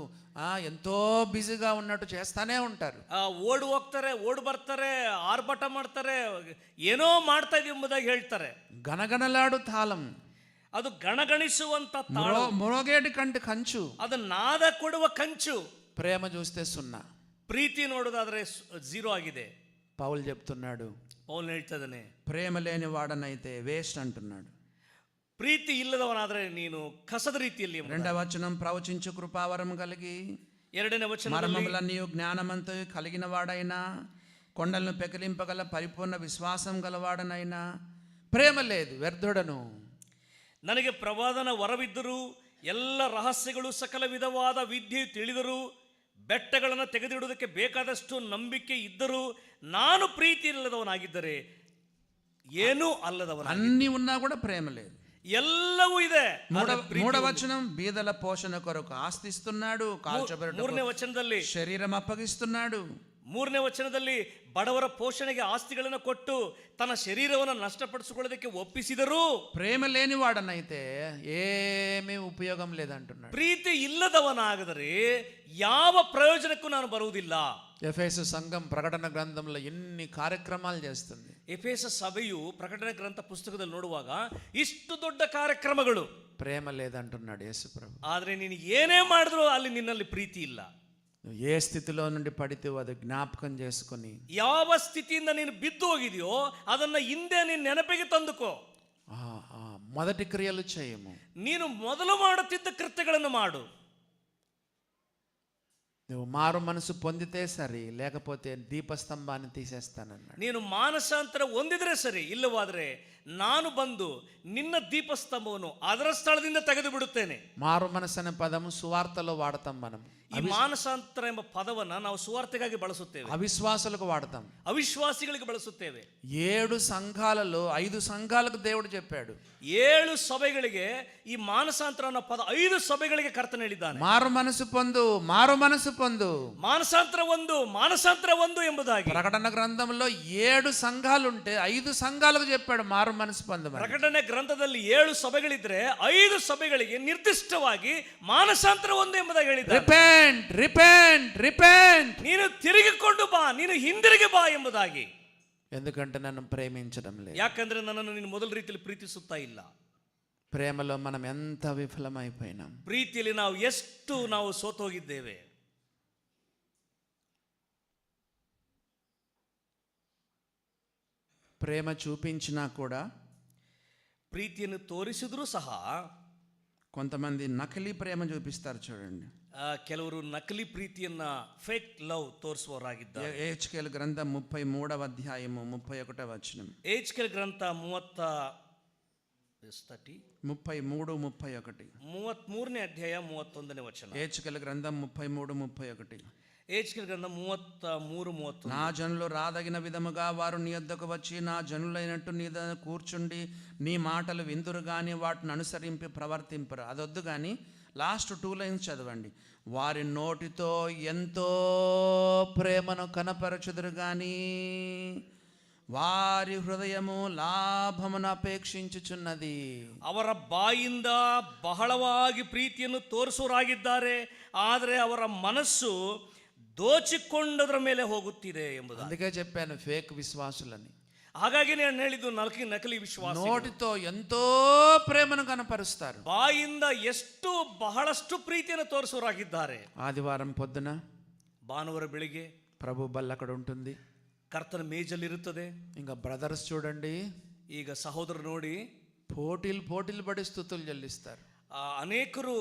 ఎంతో బిజీగా ఉన్నట్టు చేస్తానే ఉంటారు. ಓಡಿ ಹೋಗ್ತಾರೆ, ಓಡಿ ಬರ್ತಾರೆ, ಆರ್ಭಟ ಮಾಡ್ತಾರೆ, ಏನೋ ಮಾಡ್ತಾ ಇದೀವಿ ಎಂಬುದಾಗಿ ಹೇಳ್ತಾರೆ. గనగనలాడు తాళం, ಅದು ಗಣಗಣಿಸುವಂತ మ్రోగేటి కంటి కంచు, ಅದು ನಾದ ಕೊಡುವ ಕಂಚು. ప్రేమ చూస్తే సున్నా, ಪ್ರೀತಿ ನೋಡೋದಾದ್ರೆ 0 ಆಗಿದೆ. పౌలు చెప్తున్నాడు, ಪೌಲ್ ಹೇಳ್ತಾ ಇದ್ದಾನೆ, ప్రేమ లేని వాడనైతే వేస్ట్ అంటున్నాడు. ಪ್ರೀತಿ ಇಲ್ಲದವನಾದ್ರೆ ನೀನು ಕಸದ ರೀತಿಯಲ್ಲಿ. 2వ వచనం, ప్రవచించు కృపావరం కలిగి, 2ನೇ ವಚನ, మర్మములన్నీ జ్ఞానమంతా కలిగిన వాడైనా, కొండలను పెకిలింపగల పరిపూర్ణ విశ్వాసం గలవాడనైనా, ప్రేమ లేదు వ్యర్థుడను. ನನಗೆ ಪ್ರವಾದನ ವರವಿದ್ದರೂ, ಎಲ್ಲ ರಹಸ್ಯಗಳು, ಸಕಲ ವಿಧವಾದ ವಿದ್ಯೆ ತಿಳಿದರೂ, ಬೆಟ್ಟಗಳನ್ನು ತೆಗೆದಿಡುವುದಕ್ಕೆ ಬೇಕಾದಷ್ಟು ನಂಬಿಕೆ ಇದ್ದರೂ, ನಾನು ಪ್ರೀತಿ ಇಲ್ಲದವನಾಗಿದ್ದರೆ ಏನೂ ಅಲ್ಲದವನ. అన్ని ఉన్నా కూడా ప్రేమ లేదు. ಎಲ್ಲವೂ ಇದೆ. 3వ వచనం, బీదల పోషణ కొరకు ఆస్తిస్తున్నాడు, కాల్చబడుటకు 3ನೇ ವಚನದಲ್ಲಿ శరీరం అప్పగిస్తున్నాడు. ಮೂರನೇ ವಚನದಲ್ಲಿ ಬಡವರ ಪೋಷಣೆಗೆ ಆಸ್ತಿಗಳನ್ನು ಕೊಟ್ಟು ತನ್ನ ಶರೀರವನ್ನು ನಷ್ಟಪಡಿಸಿಕೊಳ್ಳೋದಕ್ಕೆ ಒಪ್ಪಿಸಿದರೂ ప్రేమ లేని వాడనైతే ఏమీ ఉపయోగం లేదంటున్నాడు. ಪ್ರೀತಿ ಇಲ್ಲದವನಾಗದರೆ ಯಾವ ಪ್ರಯೋಜನಕ್ಕೂ ನಾನು ಬರುವುದಿಲ್ಲ. ఎఫెసు సంఘం ప్రకటన గ్రంథంలో ఎన్ని కార్యక్రమాలు చేస్తుంది. ಎಫೆಸ ಸಭೆಯು ಪ್ರಕಟಣೆ ಗ್ರಂಥ ಪುಸ್ತಕದಲ್ಲಿ ನೋಡುವಾಗ ಇಷ್ಟು ದೊಡ್ಡ ಕಾರ್ಯಕ್ರಮಗಳು, ప్రేమ లేదంటున్నాడు యేసు ప్రభు. ಆದರೆ ನೀನು ಏನೇ ಮಾಡಿದ್ರು ಅಲ್ಲಿ ನಿನ್ನಲ್ಲಿ ಪ್ರೀತಿ ಇಲ್ಲ. నువ్వు ఏ స్థితిలో నుండి పడితేవో అది జ్ఞాపకం చేసుకొని ಯಾವ ಸ್ಥಿತಿಯಿಂದ ನೀನು ಬಿದ್ದು ಹೋಗಿದೆಯೋ ಅದನ್ನ ಹಿಂದೆ ನೀನು ನೆನಪಿಗೆ ತಂದುಕೋ. మొదటి క్రియలు చేయము. ನೀನು ಮೊದಲು ಮಾಡುತ್ತಿದ್ದ ಕೃತ್ಯಗಳನ್ನು ಮಾಡು. నువ్వు మారు మనసు పొందితే సరి, లేకపోతే దీపస్తంభాన్ని తీసేస్తానన్నాడు. ನೀನು ಮಾನಸಾಂತರ ಹೊಂದಿದ್ರೆ ಸರಿ, ಇಲ್ಲವಾದ್ರೆ ನಾನು ಬಂದು ನಿನ್ನ ದೀಪಸ್ತಂಭವನ್ನು ಅದರ ಸ್ಥಳದಿಂದ ತೆಗೆದು ಬಿಡುತ್ತೇನೆ. మారు మనసు అనే పదము సువార్తలో వాడతాం మనం. ಈ ಮಾನಸಾಂತರ ಎಂಬ ಪದವನ್ನ ನಾವು ಸುವಾರ್ತೆಗಾಗಿ ಬಳಸುತ್ತೇವೆ, అవిశ్వాసులకు వాడతాం, ಅವಿಶ್ವಾಸಿಗಳಿಗೆ ಬಳಸುತ್ತೇವೆ. 7 సంఘాలలో 5 సంఘాలకు దేవుడు చెప్పాడు. 7 ಸಭೆಗಳಿಗೆ ಈ ಮಾನಸಾಂತರ ಅನ್ನೋ ಪದ 5 ಸಭೆಗಳಿಗೆ ಕರ್ತನ ಹೇಳಿದ್ದಾನೆ. మారు మనసు పొందు, మారు మనసు పొందు. ಮಾನಸಾಂತರ ಒಂದು ಎಂಬುದಾಗಿ ప్రకటన గ్రంథంలో 7 సంఘాలు ఉంటే 5 సంఘాలకు చెప్పాడు మారు మనసు పొందమని. ಪ್ರಕಟಣೆ ಗ್ರಂಥದಲ್ಲಿ 7 ಸಭೆಗಳಿದ್ರೆ 5 ಸಭೆಗಳಿಗೆ ನಿರ್ದಿಷ್ಟವಾಗಿ ಮಾನಸಾಂತರ ಒಂದು ಎಂಬುದಾಗಿ ಹೇಳಿದ್ದಾನೆ. రిపెంట్ రిపెంట్ రిపెంట్, ನೀನು ತಿರುಗಿಕೊಂಡು ಬಾ, ನೀನು ಹಿಂದಿರುಗಿ ಬಾ ಎಂಬುದಾಗಿ. ఎందుకంటే నన్ను ప్రేమించడం లేదు. ಯಾಕಂದ್ರೆ ನನ್ನನ್ನು ನೀನು ಮೊದಲ ರೀತಿಯಲ್ಲಿ ಪ್ರೀತಿಸುತ್ತಾ ಇಲ್ಲ. ప్రేమలో మనం ఎంత విఫలమైపోయినాం. ಪ್ರೀತಿಯಲ್ಲಿ ಎಷ್ಟು ನಾವು ಸೋತೋಗಿದ್ದೇವೆ. ప్రేమ చూపించినా కూడా, ಪ್ರೀತಿಯನ್ನು ತೋರಿಸಿದ್ರೂ ಸಹ కొంతమంది నకిలీ ప్రేమ చూపిస్తారు చూడండి. ಕೆಲವರು ನಕಲಿ ಪ್ರೀತಿಯನ್ನ, ಫೇಕ್ ಲವ್ ತೋರಿಸುವವರಾಗಿದ್ದಾರೆ. ఏహెచ్కేల్ గ్రంథం 33వ అధ్యాయము 31వ వచనం. ಏಹೆಚ್ಕೇಲ್ ಗ್ರಂಥ 33ನೇ ಅಧ್ಯಾಯ 31ನೇ ವಚನ. ఏహెచ్కేల్ గ్రంథం 33:31. ఏహెచ్కేల్ గ్రంథం 33:31. నా జనులు రాదగిన విధముగా వారు నీ యొద్దకు వచ్చి నా జనులైనట్టు నీ దగ్గర కూర్చుండి నీ మాటలు విందురు గాని వాటిని అనుసరించి ప్రవర్తింపరు. అదొద్దు కానీ లాస్ట్ 2 లైన్స్ చదవండి. వారి నోటితో ఎంతో ప్రేమను కనపరచుదురు గాని వారి హృదయము లాభమును ಅಪೇಕ್ಷಿಂಚುచున్నది. ಅವರ ಬಾಯಿಂದ ಬಹಳವಾಗಿ ಪ್ರೀತಿಯನ್ನು ತೋರಿಸುವರಾಗಿದ್ದಾರೆ, ಆದರೆ ಅವರ ಮನಸ್ಸು ದೋಚಿಕೊಂಡದ್ರ ಮೇಲೆ ಹೋಗುತ್ತಿದೆ ಎಂಬುದು. అందుకే చెప్పాను ఫేక్ విశ్వాసులని. ಹಾಗಾಗಿ ನಾನು ಹೇಳಿದ್ದು ನಕಲಿ ವಿಶ್ವಾಸ. నోటితో ఎంతో ప్రేమను కనపరుస్తారు, ಬಾಯಿಂದ ಬಹಳಷ್ಟು ಪ್ರೀತಿಯನ್ನು ತೋರಿಸುವರಾಗಿದ್ದಾರೆ. ఆదివారం పొద్దున ಭಾನುವಾರ ಬೆಳಿಗ್ಗೆ ప్రభు బల్ల అక్కడ ఉంటుంది, ಕರ್ತನ ಮೇಜಲ್ಲಿ ಇರುತ್ತದೆ. ఇంకా బ్రదర్స్ చూడండి, ಈಗ ಸಹೋದರ ನೋಡಿ పోటీలు పడి స్తుతులు చెల్లిస్తారు. ಅನೇಕರು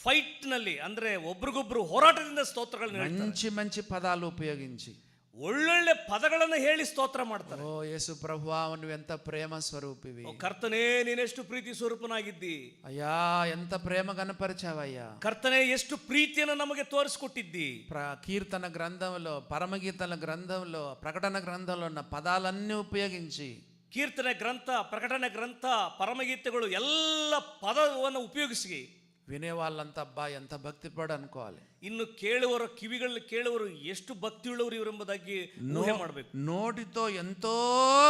ಫೈಟ್ ನಲ್ಲಿ, ಅಂದ್ರೆ ಒಬ್ರಿಗೊಬ್ರು ಹೋರಾಟದಿಂದ ಸ್ತೋತ್ರಗಳನ್ನ మంచి మంచి పదాలు ఉపయోగించి ಒಳ್ಳೊಳ್ಳೆ ಪದಗಳನ್ನು ಹೇಳಿ ಸ್ತೋತ್ರ ಮಾಡ್ತಾರೆ. ఓ యేసు ప్రభువా నువ్వెంత ప్రేమ స్వరూపివి, ಕರ್ತನೇ ನೀನೆಷ್ಟು ಪ್ರೀತಿ ಸ್ವರೂಪನಾಗಿದ್ದಿ, అయ్యా ఎంత ప్రేమ కనపరిచావయ్యా, ಕರ್ತನೇ ಎಷ್ಟು ಪ್ರೀತಿಯನ್ನು ನಮಗೆ ತೋರಿಸ್ಕೊಟ್ಟಿದ್ದಿ. కీర్తన గ్రంథంలో, పరమగీతల గ్రంథంలో, ప్రకటన గ్రంథంలో ఉన్న పదాలన్నీ ఉపయోగించి, ಕೀರ್ತನೆ ಗ್ರಂಥ, ಪ್ರಕಟಣೆ ಗ್ರಂಥ, ಪರಮಗೀತೆಗಳು ಎಲ್ಲ ಪದವನ್ನು ಉಪಯೋಗಿಸಿ వినే వాళ్ళంతా అబ్బా ఎంత భక్తిపడు అనుకోవాలి. ಇನ್ನು ಕೇಳುವರ ಕಿವಿಗಳಲ್ಲಿ ಕೇಳುವರು ಎಷ್ಟು ಭಕ್ತಿ ಉಳ್ಳವರು ಇವರೆಂಬುದಾಗಿ ಊಹೆ ಮಾಡಬೇಕು. నోటితో ఎంతో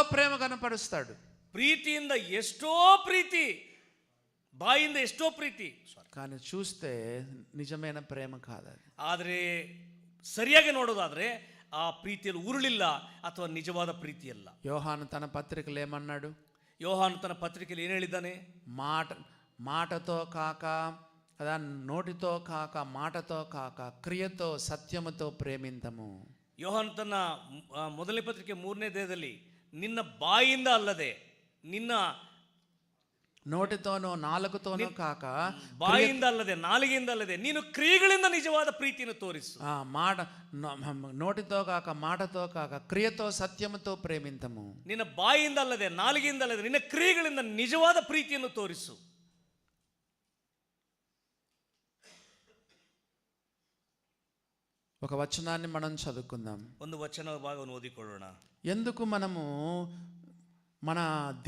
ప్రేమ కనపరుస్తాడు, ಪ್ರೀತಿಯಿಂದ ಎಷ್ಟೋ ಪ್ರೀತಿ, ಬಾಯಿಂದ ಎಷ್ಟೋ ಪ್ರೀತಿ, కానీ చూస్తే నిజమైన ప్రేమ కాదు అది. ಆದರೆ ಸರಿಯಾಗಿ ನೋಡೋದಾದ್ರೆ ಆ ಪ್ರೀತಿಯಲ್ಲಿ ಉರುಳಿಲ್ಲ ಅಥವಾ ನಿಜವಾದ ಪ್ರೀತಿ ಅಲ್ಲ. యోహాను తన పత్రికలు ఏమన్నాడు? ಯೋಹಾನು ತನ್ನ ಪತ್ರಿಕೆಯಲ್ಲಿ ಏನು ಹೇಳಿದ್ದಾನೆ? మాటతో కాక కదా, నోటితో కాక, మాటతో కాక, క్రియతో సత్యముతో ప్రేమింతము. ಯೋಹಾನು ತನ್ನ ಮೊದಲನೇ ಪತ್ರಿಕೆ 3ನೇ ಅಧ್ಯಾಯದಲ್ಲಿ ನಿನ್ನ ಬಾಯಿಂದ ಅಲ್ಲದೆ, ನಿನ್ನ నోటితోనో నాలుకతోనో కాక, ಬಾಯಿಂದ ಅಲ್ಲದೆ, ನಾಲಿಗೆಯಿಂದ ಅಲ್ಲದೆ, ನೀನು ಕ್ರಿಯೆಗಳಿಂದ ನಿಜವಾದ ಪ್ರೀತಿಯನ್ನು ತೋರಿಸು. నోటితో కాక, మాటతో కాక, క్రియతో సత్యముతో ప్రేమింతము. ನಿನ್ನ ಬಾಯಿಂದ ಅಲ್ಲದೆ, ನಾಲಿಗೆಯಿಂದ ಅಲ್ಲದೆ, ನಿನ್ನ ಕ್ರಿಯೆಗಳಿಂದ ನಿಜವಾದ ಪ್ರೀತಿಯನ್ನು ತೋರಿಸು. ఒక వచనాన్ని మనం చదువుకుందాం. ಒಂದು ವಚನ ಭಾಗವನ್ನು ಓದಿಕೊಳ್ಳೋಣ. ఎందుకు మనము మన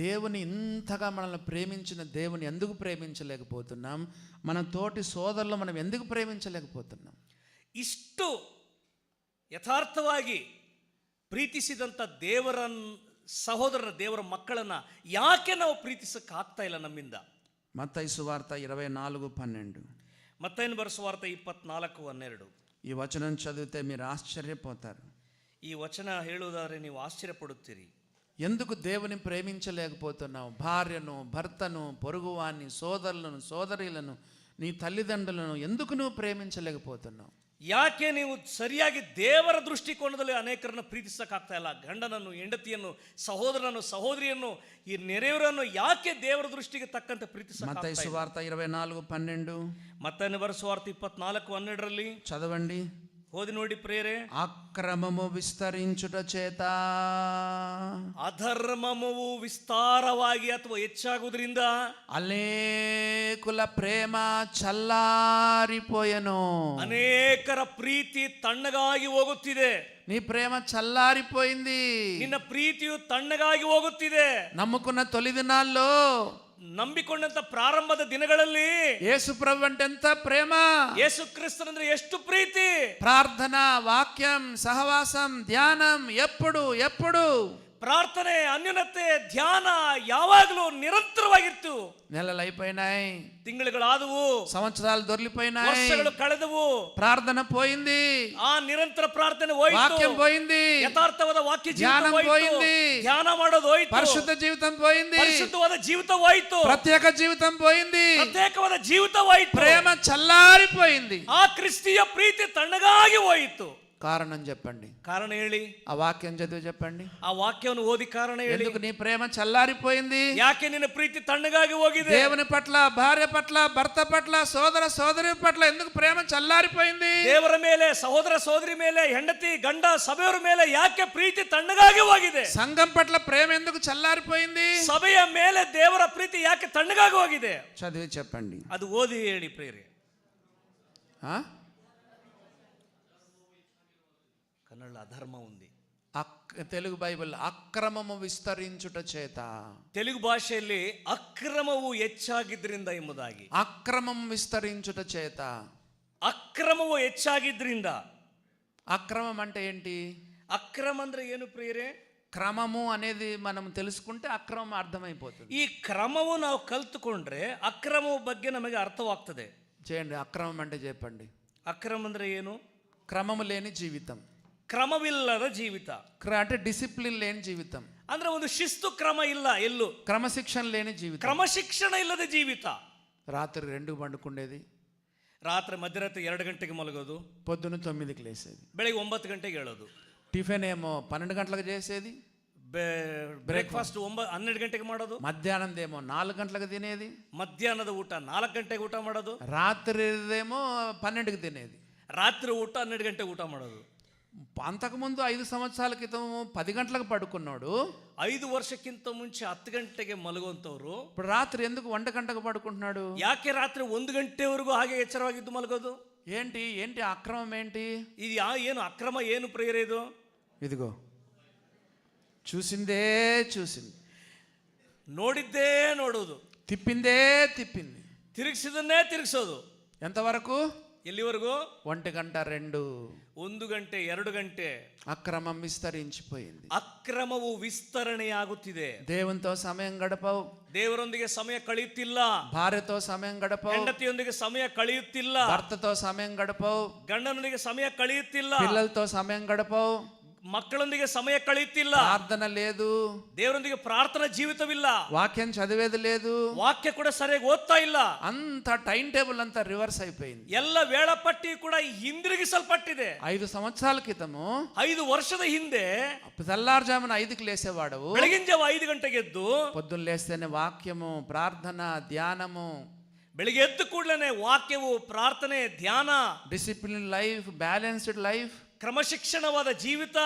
దేవుని ఇంతగా మనల్ని ప్రేమించిన దేవుని ఎందుకు ప్రేమించలేకపోతున్నాం? మన తోటి సోదరులు మనం ఎందుకు ప్రేమించలేకపోతున్నాం? ಇಷ್ಟು ಯಥಾರ್ಥವಾಗಿ ಪ್ರೀತಿಸಿದಂಥ ದೇವರ ಸಹೋದರನ, ದೇವರ ಮಕ್ಕಳನ್ನ ಯಾಕೆ ನಾವು ಪ್ರೀತಿಸಕ್ಕೆ ಆಗ್ತಾ ಇಲ್ಲ ನಮ್ಮಿಂದ? మత్తయి సువార్త 24:12. ಮತ್ತೈನ ಬರೆಸುವಾರ್ತ 24:12. ఈ వచనం చదివితే మీరు ఆశ్చర్యపోతారు. ಈ ವಚನ ಹೇಳುವುದಾದ್ರೆ ನೀವು ಆಶ್ಚರ್ಯಪಡುತ್ತೀರಿ. ఎందుకు దేవుని ప్రేమించలేకపోతున్నావు? భార్యను, భర్తను, పొరుగువాన్ని, సోదరులను, సోదరీలను, నీ తల్లిదండ్రులను ఎందుకు నువ్వు ప్రేమించలేకపోతున్నావు? ಯಾಕೆ ನೀವು ಸರಿಯಾಗಿ ದೇವರ ದೃಷ್ಟಿಕೋನದಲ್ಲಿ ಅನೇಕರನ್ನು ಪ್ರೀತಿಸಕ್ಕಾಗ್ತಾ ಇಲ್ಲ? ಗಂಡನನ್ನು, ಹೆಂಡತಿಯನ್ನು, ಸಹೋದರನನ್ನು, ಸಹೋದರಿಯನ್ನು, ಈ ನೆರೆಯವರನ್ನು ಯಾಕೆ ದೇವರ ದೃಷ್ಟಿಗೆ ತಕ್ಕಂತೆ ಪ್ರೀತಿಸ? మత్తయి సువార్త 24:12. ಮತ್ತೈನ ಬರೆಸುವಾರ್ತ 24:12 చదవండి. ಓದಿ ನೋಡಿ ಪ್ರೇರೆ. అక్రమము విస్తరించుట చేత, ಅಧರ್ಮವು ವಿಸ್ತಾರವಾಗಿ ಅಥವಾ ಹೆಚ್ಚಾಗುವುದರಿಂದ అనేకుల ప్రేమ చల్లారిపోయెను. ಅನೇಕರ ಪ್ರೀತಿ ತಣ್ಣಗಾಗಿ ಹೋಗುತ್ತಿದೆ. నీ ప్రేమ చల్లారిపోయింది. ನಿನ್ನ ಪ್ರೀತಿಯು ತಣ್ಣಗಾಗಿ ಹೋಗುತ್ತಿದೆ. నమ్ముకున్న తొలి దినాల్లో, ನಂಬಿಕೊಂಡಂತ ಪ್ರಾರಂಭದ ದಿನಗಳಲ್ಲಿ యేసు ప్రభు అంటే ఎంత ప్రేమ! ಯೇಸು ಕ್ರಿಸ್ತನಂದ್ರೆ ಎಷ್ಟು ಪ್ರೀತಿ! ప్రార్థన, వాక్యం, సహవాసం, ధ్యానం ఎప్పుడు ఎప్పుడు ಪ್ರಾರ್ಥನೆ, ಅನ್ಯೋನ್ಯತೆ, ಧ್ಯಾನ ಯಾವಾಗಲೂ ನಿರಂತರವಾಗಿತ್ತು. నెలలు అయిపోయినాయి, ತಿಂಗಳುಗಳಾದವು, సంవత్సరాలు దొర్లిపోయినాయి, ವರ್ಷಗಳು ಕಳೆದವು, ప్రార్థన పోయింది, ಆ ನಿರಂತರ ಪ್ರಾರ್ಥನೆ ಹೋಯಿತು, వాక్యం పోయింది, ಯಥಾರ್ಥವಾದ ವಾಕ್ಯ ధ్యానం ಜೀವಿತ ಹೋಯಿತು, పోయింది, ಧ್ಯಾನ ಮಾಡೋದು ಹೋಯಿತು, పరిశుద్ధ జీవితం పోయింది, ಪರಿಶುದ್ಧವಾದ ಜೀವಿತ ಹೋಯಿತು, ప్రత్యేక జీవితం పోయింది, ಪ್ರತ್ಯೇಕವಾದ ಜೀವಿತ ಹೋಯಿತು, ప్రేమ చల్లారిపోయింది. ಆ ಕ್ರಿಸ್ತಿಯ ಪ್ರೀತಿ ತಣ್ಣಗಾಗಿ ಹೋಯಿತು. కారణం చెప్పండి. ಕಾರಣ ಹೇಳಿ. ఆ వాక్యం చదివి చెప్పండి. ಆ ವಾಕ್ಯವನ್ನು ಓದಿ ಕಾರಣ ಹೇಳಿ. ఎందుకు నీ ప్రేమ చల్లారిపోయింది? ಯಾಕೆ ನಿನ್ನ ಪ್ರೀತಿ ತಣ್ಣಗಾಗಿ ಹೋಗಿದೆ? దేవుని పట్ల, భార్య పట్ల, భర్త పట్ల, సోదర సోదరి పట్ల ఎందుకు ప్రేమ చల్లారిపోయింది? ದೇವರ ಮೇಲೆ, ಸಹೋದರ ಸಹೋದರಿ ಮೇಲೆ, ಹೆಂಡತಿ ಗಂಡ ಸಭೆಯವರ ಮೇಲೆ ಯಾಕೆ ಪ್ರೀತಿ ತಣ್ಣಗಾಗಿ ಹೋಗಿದೆ? సంఘం పట్ల ప్రేమ ఎందుకు చల్లారిపోయింది? ಸಭೆಯ ಮೇಲೆ ದೇವರ ಪ್ರೀತಿ ಯಾಕೆ ತಣ್ಣಗಾಗಿ ಹೋಗಿದೆ? చదివి చెప్పండి. ಅದು ಓದಿ ಹೇಳಿ ಪ್ರೇರೆ. కన్నడ అధర్మ ఉంది. తెలుగు బైబిల్ అక్రమము విస్తరించుట చేత, తెలుగు భాషಯಲ್ಲಿ ಅಕ್ರಮವು ಹೆಚ್ಚಾಗಿದ್ರಿಂದ ಎಂಬುದಾಗಿ. అక్రమం విస్తరించుట చేత, ಅಕ್ರಮವು ಹೆಚ್ಚಾಗಿದ್ರಿಂದ. అక్రమం అంటే ఏంటి? ಅಕ್ರಮ ಅಂದ್ರೆ ಏನು ಪ್ರಿಯರೇ? క్రమము అనేది మనం తెలుసుకుంటే అక్రమం అర్థమైపోతుంది. ಈ ಕ್ರಮವು ನಾವು ಕಲ್ತುಕೊಂಡ್ರೆ ಅಕ್ರಮವ ಬಗ್ಗೆ ನಮಗೆ ಅರ್ಥವಾಗ್ತದೆ. చేయండి. అక్రమం అంటే చెప్పండి. ಅಕ್ರಮ ಅಂದ್ರೆ ಏನು? క్రమము లేని జీవితం, ಕ್ರಮವಿಲ್ಲದ ಜೀವಿತ అంటే డిసిప్లిన్ లేని జీవితం, ಅಂದ್ರೆ ಒಂದು ಶಿಸ್ತು ಕ್ರಮ ಇಲ್ಲ, ಎಲ್ಲೂ క్రమశిక్షణ లేని జీవితం, ಕ್ರಮಶಿಕ್ಷಣ ಇಲ್ಲದ ಜೀವಿತ. రాత్రి 2 పండుకుండేది, ರಾತ್ರಿ ಮಧ್ಯರಾತ್ರಿ 2 ಗಂಟೆಗೆ ಮಲಗೋದು, పొద్దున 9కి లేసేది, ಬೆಳಿಗ್ಗೆ 9 ಗಂಟೆಗೆ ಹೇಳೋದು, టిఫిన్ ఏమో 12 గంటలకు చేసేది, ಬ್ರೇಕ್ಫಾಸ್ಟ್ 12 ಗಂಟೆಗೆ ಮಾಡೋದು, మధ్యాహ్నందేమో 4 గంటలకు తినేది, ಮಧ್ಯಾಹ್ನದ ಊಟ 4 ಗಂಟೆಗೆ ಊಟ ಮಾಡೋದು, రాత్రిదేమో 12కి తినేది, ರಾತ್ರಿ ಊಟ 12 ಗಂಟೆಗೆ ಊಟ ಮಾಡೋದು. అంతకుముందు 5 సంవత్సరాల క్రితం 10 గంటలకు పడుకున్నాడు, 5 ವರ್ಷಕ್ಕಿಂತ ಮುಂಚೆ 10 ಗಂಟೆಗೆ ಮಲಗುವಂತವ್ರು ఇప్పుడు రాత్రి ఎందుకు 1 గంటకు పడుకుంటున్నాడు? ಯಾಕೆ ರಾತ್ರಿ 1 ಗಂಟೆವರೆಗೂ ಹಾಗೆ ಎಚ್ಚರವಾಗಿದ್ದು ಮಲಗೋದು? ఏంటి ఏంటి అక్రమం ఏంటి? ಇದು ಏನು ಅಕ್ರಮ, ಏನು ಪ್ರೇರೆ ಇದು? ఇదిగో చూసిందే చూసింది, ನೋಡಿದ್ದೇ ನೋಡೋದು, తిప్పిందే తిప్పింది, ತಿರುಗಿಸಿದನ್ನೇ ತಿರುಗಿಸೋದು. ఎంతవరకు? ಎಲ್ಲಿವರೆಗೂ? 1 గంట 2, 1 ಗಂಟೆ 2 ಗಂಟೆ. అక్రమం విస్తరించిపోయింది. ಅಕ್ರಮವು ವಿಸ್ತರಣೆಯಾಗುತ್ತಿದೆ. దేవునితో సమయం గడపవు, ದೇವರೊಂದಿಗೆ ಸಮಯ ಕಳೆಯುತ್ತಿಲ್ಲ, భార్యతో సమయం గడపవు, ಹೆಂಡತಿಯೊಂದಿಗೆ ಸಮಯ ಕಳೆಯುತ್ತಿಲ್ಲ, భర్తతో సమయం గడపవు, ಗಂಡನೊಂದಿಗೆ ಸಮಯ ಕಳೆಯುತ್ತಿಲ್ಲ, పిల్లలతో సమయం గడపవు, ಮಕ್ಕಳೊಂದಿಗೆ ಸಮಯ ಕಳೆಯುತ್ತಿಲ್ಲ, ప్రార్థన లేదు, ದೇವರೊಂದಿಗೆ ಪ್ರಾರ್ಥನಾ ಜೀವಿತವಿಲ್ಲ, వాక్యం చదివేది లేదు, ವಾಕ್ಯ ಕೂಡ ಸರಿಯಾಗಿ ಓದ್ತಾ ಇಲ್ಲ. అంత టైం టేబుల్ అంతా రివర్స్ అయిపోయింది. ಎಲ್ಲ ವೇಳಾಪಟ್ಟಿ ಕೂಡ ಹಿಂದಿರುಗಿಸಲ್ಪಟ್ಟಿದೆ. 5 సంవత్సరాల క్రితము 5 ವರ್ಷದ ಹಿಂದೆ తెల్లారుజామున 5కి లేసేవాడవు, ಬೆಳಗಿನ ಜಾವ 5 ಗಂಟೆಗೆ ಎದ್ದು పొద్దున్న లేస్తేనే వాక్యము, ప్రార్థన, ధ్యానము, ಬೆಳಿಗ್ಗೆ ಎದ್ದು ಕೂಡಲೇ ವಾಕ್ಯವು, ಪ್ರಾರ್ಥನೆ, ಧ್ಯಾನ, డిసిప్లిన్ లైఫ్, బ్యాలెన్స్డ్ లైఫ్, ಕ್ರಮಶಿಕ್ಷಣವಾದ ಜೀವಿತ,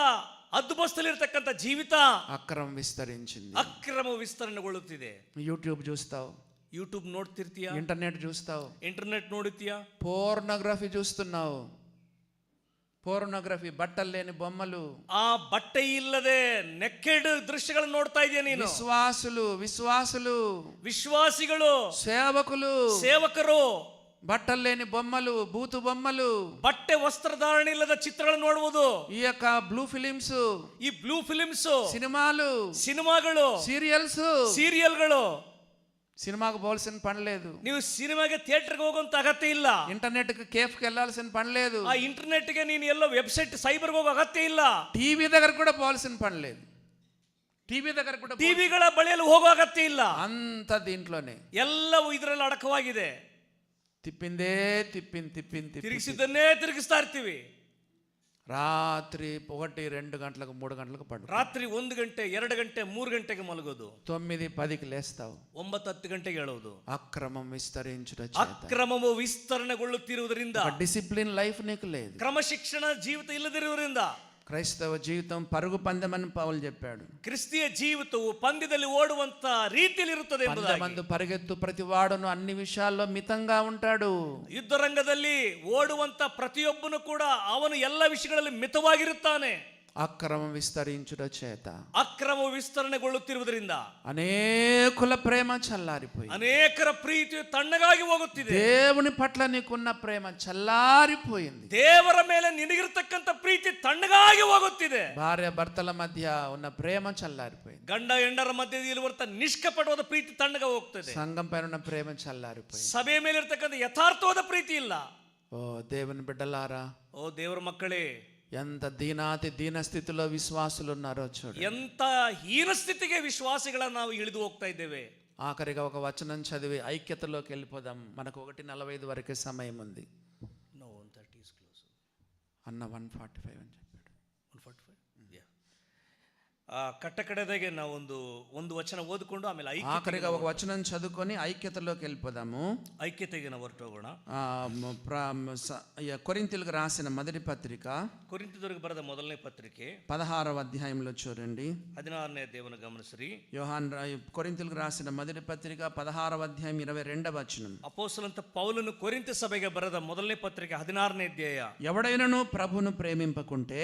ಹದ್ದುಬಸ್ತಲ್ಲಿರ್ತಕ್ಕಂಥ ಜೀವಿತ. అక్రమం విస్తరించింది. ಅಕ್ರಮ ವಿಸ್ತರಣೆಗೊಳ್ಳುತ್ತಿದೆ. యూట్యూబ్ చూస్తావు, ಯೂಟ್ಯೂಬ್ ನೋಡ್ತಿರ್ತೀಯ, ఇంటర్నెట్ చూస్తావు, ಇಂಟರ್ನೆಟ್ ನೋಡುತ್ತೀಯ, పోర్నోగ్రఫీ చూస్తున్నావు, పోర్నోగ్రఫీ, బట్టలు లేని బొమ్మలు, ಆ ಬಟ್ಟೆ ಇಲ್ಲದೆ ನೆಕ್ಕೆಡ್ ದೃಶ್ಯಗಳನ್ನು ನೋಡ್ತಾ ಇದೆಯಾ ನೀನು? విశ్వాసులు ವಿಶ್ವಾಸಿಗಳು, సేవకులు ಸೇವಕರು బట్టలు లేని బొమ్మలు, బూతు బొమ్మలు, ಬಟ್ಟೆ ವಸ್ತ್ರಧಾರಣೆ ಇಲ್ಲದ ಚಿತ್ರಗಳನ್ನು ನೋಡುವುದು, ఈ యొక్క బ్లూ ఫిలిమ్స్, ಈ ಬ್ಲೂ ಫಿಲ್ಮ್ಸ್, సినిమాలు, ಸಿನಿಮಾಗಳು, సీరియల్స్. ಸೀರಿಯಲ್ಗಳು. సినిమాకు పోవాల్సిన పని లేదు, ನೀವು ಸಿನಿಮಾಗೆ ಥಿಯೇಟರ್ಗೆ ಹೋಗುವಂತ ಅಗತ್ಯ ಇಲ್ಲ, ఇంటర్నెట్ కి కేఫ్కి వెళ్ళాల్సిన పని లేదు, ಆ ಇಂಟರ್ನೆಟ್ಗೆ ನೀನು ಎಲ್ಲೋ ವೆಬ್ಸೈಟ್ ಸೈಬರ್ಗೆ ಹೋಗೋ ಅಗತ್ಯ ಇಲ್ಲ, టీవీ దగ్గర కూడా పోవాల్సిన పని లేదు, టీవీ దగ్గర కూడా ಟಿವಿಗಳ ಬಳಿಯಲ್ಲಿ ಹೋಗೋ ಅಗತ್ಯ ಇಲ್ಲ. అంత దీంట్లోనే ಎಲ್ಲವೂ ಇದರಲ್ಲಿ ಅಡಕವಾಗಿದೆ. తిప్పిందే తిప్పింది ತಿರುಗಿಸಿದ್ದನ್ನೇ ತಿರುಗಿಸ್ತಾ ಇರ್ತೀವಿ. రాత్రి 1, 2 గంటలకు 3 గంటలకు పడు, ರಾತ್ರಿ 1 ಗಂಟೆ 2 ಗಂಟೆ 3 ಗಂಟೆಗೆ ಮಲಗೋದು, 9, 10కి లేస్తావు, 9, 10 ಗಂಟೆಗೆ ಹೇಳೋದು. అక్రమం విస్తరించుట ಅಕ್ರಮವು ವಿಸ್ತರಣೆಗೊಳ್ಳುತ್ತಿರುವುದರಿಂದ, డిసిప్లిన్ లైఫ్ నీకు లేదు, ಕ್ರಮಶಿಕ್ಷಣ ಜೀವಿತ ಇಲ್ಲದಿರುವುದರಿಂದ. క్రైస్తవ జీవితం పరుగు పందెమని పౌలు చెప్పాడు. ಕ್ರಿಸ್ತಿಯ ಜೀವಿತವು ಪಂದ್ಯದಲ್ಲಿ ಓಡುವಂತ ರೀತಿಯಲ್ಲಿ ಇರುತ್ತದೆ ಎಂಬುದಾಗಿ. పందెమందు పరిగెత్తు ప్రతి వాడును అన్ని విషయాల్లో మితంగా ఉంటాడు. ಯುದ್ಧರಂಗದಲ್ಲಿ ಓಡುವಂತ ಪ್ರತಿಯೊಬ್ಬನು ಕೂಡ ಅವನು ಎಲ್ಲ ವಿಷಯಗಳಲ್ಲಿ ಮಿತವಾಗಿರುತ್ತಾನೆ. అక్రమం విస్తరించుట చేత, ಅಕ್ರಮ ವಿಸ್ತರಣೆಗೊಳ್ಳುತ್ತಿರುವುದರಿಂದ అనేకుల ప్రేమ చల్లారిపోయి, ಅನೇಕರ ಪ್ರೀತಿಯು ತಣ್ಣಗಾಗಿ ಹೋಗುತ್ತಿದೆ. దేవుని పట్ల నీకున్న ప్రేమ చల్లారిపోయింది. ದೇವರ ಮೇಲೆ ನಿನಗಿರತಕ್ಕಂತ ಪ್ರೀತಿ ತಣ್ಣಗಾಗಿ ಹೋಗುತ್ತಿದೆ. భార్య భర్తల మధ్య ఉన్న ప్రేమ చల్లారిపోయింది. ಗಂಡ ಹೆಂಡರ ಮಧ್ಯದಲ್ಲಿ ಇರುವಂತ ನಿಷ್ಕಪಟವಾದ ಪ್ರೀತಿ ತಣ್ಣಗ ಹೋಗ್ತದೆ. సంఘం పైన ఉన్న ప్రేమ చల్లారిపోయింది. ಸಭೆಯ ಮೇಲೆ ಇರತಕ್ಕಂತ ಯಥಾರ್ಥವಾದ ಪ್ರೀತಿ ಇಲ್ಲ. ఓ దేవుని బిడ్డలారా, ಓ ದೇವರ ಮಕ್ಕಳೇ, ఎంత దీన స్థితిలో విశ్వాసులు ఉన్నారో చూడు. ಎಂತ ಹೀನ ಸ್ಥಿತಿಗೆ ವಿಶ್ವಾಸಿಗಳನ್ನ ನಾವು ಇಳಿದು ಹೋಗ್ತಾ ಇದ್ದೇವೆ. ఆఖరిగా ఒక వచనం చదివి ఐక్యతలోకి వెళ్ళిపోదాం. మనకు 1:45 వరకే సమయం ఉంది. అన్న 1:45 అని చెప్పాడు. 1:45 ಕಟ್ಟಕಡೆದಾಗೆ ನಾವು ಒಂದು ವಚನ ಓದಿಕೊಂಡು ಆಮೇಲೆ ఆఖరిగా ఒక వచనం చదువుకొని ఐక్యతలోకి వెళ్ళిపోదాము. ಐಕ್ಯತೆಗೆ ನಾವು ಹೊರಟೋಗೋಣ. కొరింథీయులకు రాసిన మొదటి పత్రిక, ಕೊರಿಂಥದವರಿಗೆ ಬರೆದ ಮೊದಲನೇ ಪತ್ರಿಕೆ 16వ అధ్యాయంలో చూడండి. 16ನೇ ಅಧ್ಯಾಯವನ್ನು ಗಮನಿಸಿರಿ. కొరింథీయులకు రాసిన మొదటి పత్రిక 16వ అధ్యాయం 22వ వచనం. ಅಪೊಸ್ತಲಂತ ಪೌಲನು ಕೊರಿಂಥ ಸಭೆಗೆ ಬರೆದ ಮೊದಲನೇ ಪತ್ರಿಕೆ 16ನೇ ಅಧ್ಯಾಯ. ఎవడైనను ప్రభువును ప్రేమింపకుంటే,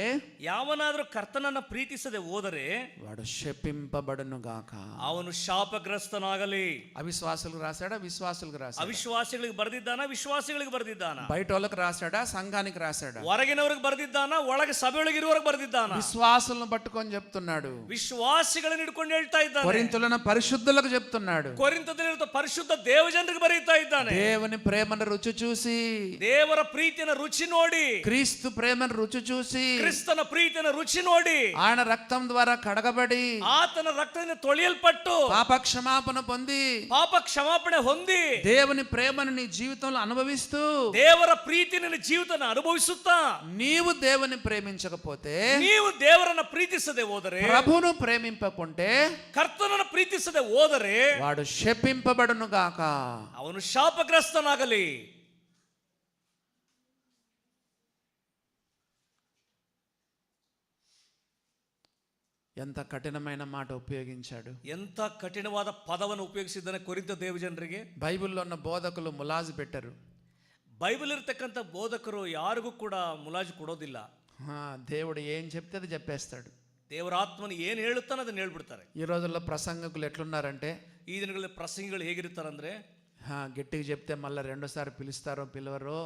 ಯಾವನಾದರೂ ಕರ್ತನನ್ನ ಪ್ರೀತಿಸದೆ ಹೋದರೆ వాడు శపింపబడును గాక. ಅವನು ಶಾಪಗ್ರಸ್ತನಾಗಲಿ. అవిశ్వాసులకు రాశాడా? విశ్వాసులకు రాశాడా? ಅವಿಶ್ವಾಸಿಗಳಿಗೆ ಬರೆದಿದ್ದಾನ? ವಿಶ್ವಾಸಿಗಳಿಗೆ ಬರೆದಿದ್ದಾನ? బయట వాళ్ళకి రాశాడా? సంఘానికి రాశాడా? ಹೊರಗಿನವರಿಗೆ ಬರೆದಿದ್ದಾನ? ಒಳಗೆ ಸಭೆಯೊಳಗೆ ಇರುವವರಿಗೆ ಬರೆದಿದ್ದಾನ? విశ్వాసులను పట్టుకొని చెప్తున్నాడు. ವಿಶ್ವಾಸಿಗಳನ್ನು ಹಿಡ್ಕೊಂಡು ಹೇಳ್ತಾ ಇದ್ದಾನೆ. కొరింథీయులను పరిశుద్ధులకు చెప్తున్నాడు. ಕೊರಿಂಥದಲ್ಲಿರುವ ಪರಿಶುದ್ಧ ದೇವಜನರಿಗೆ ಬರೀತಾ ಇದ್ದಾನೆ. దేవుని ప్రేమను రుచి చూసి, ದೇವರ ಪ್ರೀತಿಯನ್ನು ರುಚಿ ನೋಡಿ, క్రీస్తు ప్రేమను రుచి చూసి, ಕ್ರಿಸ್ತನ ಪ್ರೀತಿಯನ್ನು ರುಚಿ ನೋಡಿ, ఆయన రక్తం ద్వారా కడగబడి, ಆತನ ರಕ್ತದಿಂದ ತೊಳೆಯಲ್ಪಟ್ಟು, పాప క్షమాపణ పొంది, ಪಾಪ ಕ್ಷಮಾಪಣೆ ಹೊಂದಿ, దేవుని ప్రేమను నీ జీవితంలో అనుభవిస్తూ, ದೇವರ ಪ್ರೀತಿ ನಿನ್ನ ಜೀವಿತನ ಅನುಭವಿಸುತ್ತಾ, నీవు దేవుని ప్రేమించకపోతే, ನೀವು ದೇವರನ್ನ ಪ್ರೀತಿಸದೆ ಹೋದರೆ, ప్రభువును ప్రేమింపకుంటే, ಕರ್ತನನ್ನು ಪ್ರೀತಿಸದೆ ಹೋದರೆ వాడు శపింపబడును గాక. ಅವನು ಶಾಪಗ್ರಸ್ತನಾಗಲಿ. ఎంత కఠినమైన మాట ఉపయోగించాడు. ಎಂತ ಕಠಿಣವಾದ ಪದವನ್ನು ಉಪಯೋಗಿಸಿದ್ದಾನೆ ಕೊರಿಂಥ ದೇವಜನರಿಗೆ. బైబిల్లో ఉన్న బోధకులు ములాజు పెట్టారు. ಬೈಬಲ್ ಇರತಕ್ಕಂಥ ಬೋಧಕರು ಯಾರಿಗೂ ಕೂಡ ಮುಲಾಜು ಕೊಡೋದಿಲ್ಲ. దేవుడు ఏం చెప్తే అది చెప్పేస్తాడు. ದೇವರ ಆತ್ಮನು ಏನು ಹೇಳುತ್ತಾನೆ ಅದನ್ನ ಹೇಳ್ಬಿಡ್ತಾರೆ. ఈ రోజుల్లో ప్రసంగకులు ఎట్లున్నారంటే, ಈ ದಿನಗಳಲ್ಲಿ ಪ್ರಸಂಗಿಗಳು ಹೇಗಿರ್ತಾರಂದ್ರೆ, గట్టిగా చెప్తే మళ్ళీ రెండోసారి పిలుస్తారో పిలవరో,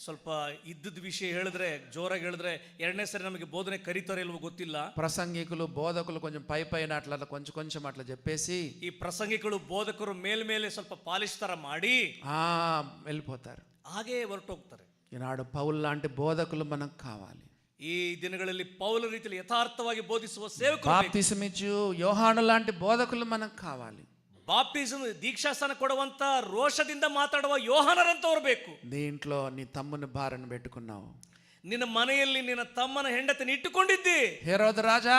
ಸ್ವಲ್ಪ ಇದ್ದದ ವಿಷಯ ಹೇಳಿದ್ರೆ, ಜೋರಾಗಿ ಹೇಳಿದ್ರೆ ಎರಡನೇ ಸರಿ ನಮಗೆ ಬೋಧನೆ ಕರೀತಾರೆ ಇಲ್ವೋ ಗೊತ್ತಿಲ್ಲ. ప్రసంగికులు బోధకులు కొంచెం పైన అట్లా కొంచెం అట్లా చెప్పేసి, ಈ ಪ್ರಸಂಗಿಗಳು ಬೋಧಕರು ಮೇಲ್ಮೇಲೆ ಸ್ವಲ್ಪ ಪಾಲಿಶ್ ತರ ಮಾಡಿ వెళ్ళిపోతారు. ಹಾಗೆ ಹೊರಟೋಗ್ತಾರೆ. ఈనాడు పౌలు లాంటి బోధకులు మనకు కావాలి. ಈ ದಿನಗಳಲ್ಲಿ ಪೌಲ ರೀತಿಯಲ್ಲಿ ಯಥಾರ್ಥವಾಗಿ ಬೋಧಿಸುವ ಸೇವಕರು, బాప్తిసమిచ్చు యోహాను లాంటి బోధకులు మనకు కావాలి. ಬಾಪ್ಟಿಸಮ್ ದೀಕ್ಷಾಸ್ಥಾನ ಕೊಡುವಂತ ರೋಷದಿಂದ ಮಾತಾಡುವ ಯೋಹಾನರಂತವರು ಬೇಕು. దీంట్లో నీ తమ్ముని భార్యను పెట్టుకున్నావు, ನಿನ್ನ ಮನೆಯಲ್ಲಿ ನಿನ್ನ ತಮ್ಮನ ಹೆಂಡತಿನ ಇಟ್ಟುಕೊಂಡಿದ್ದಿ. హేరోదు రాజా,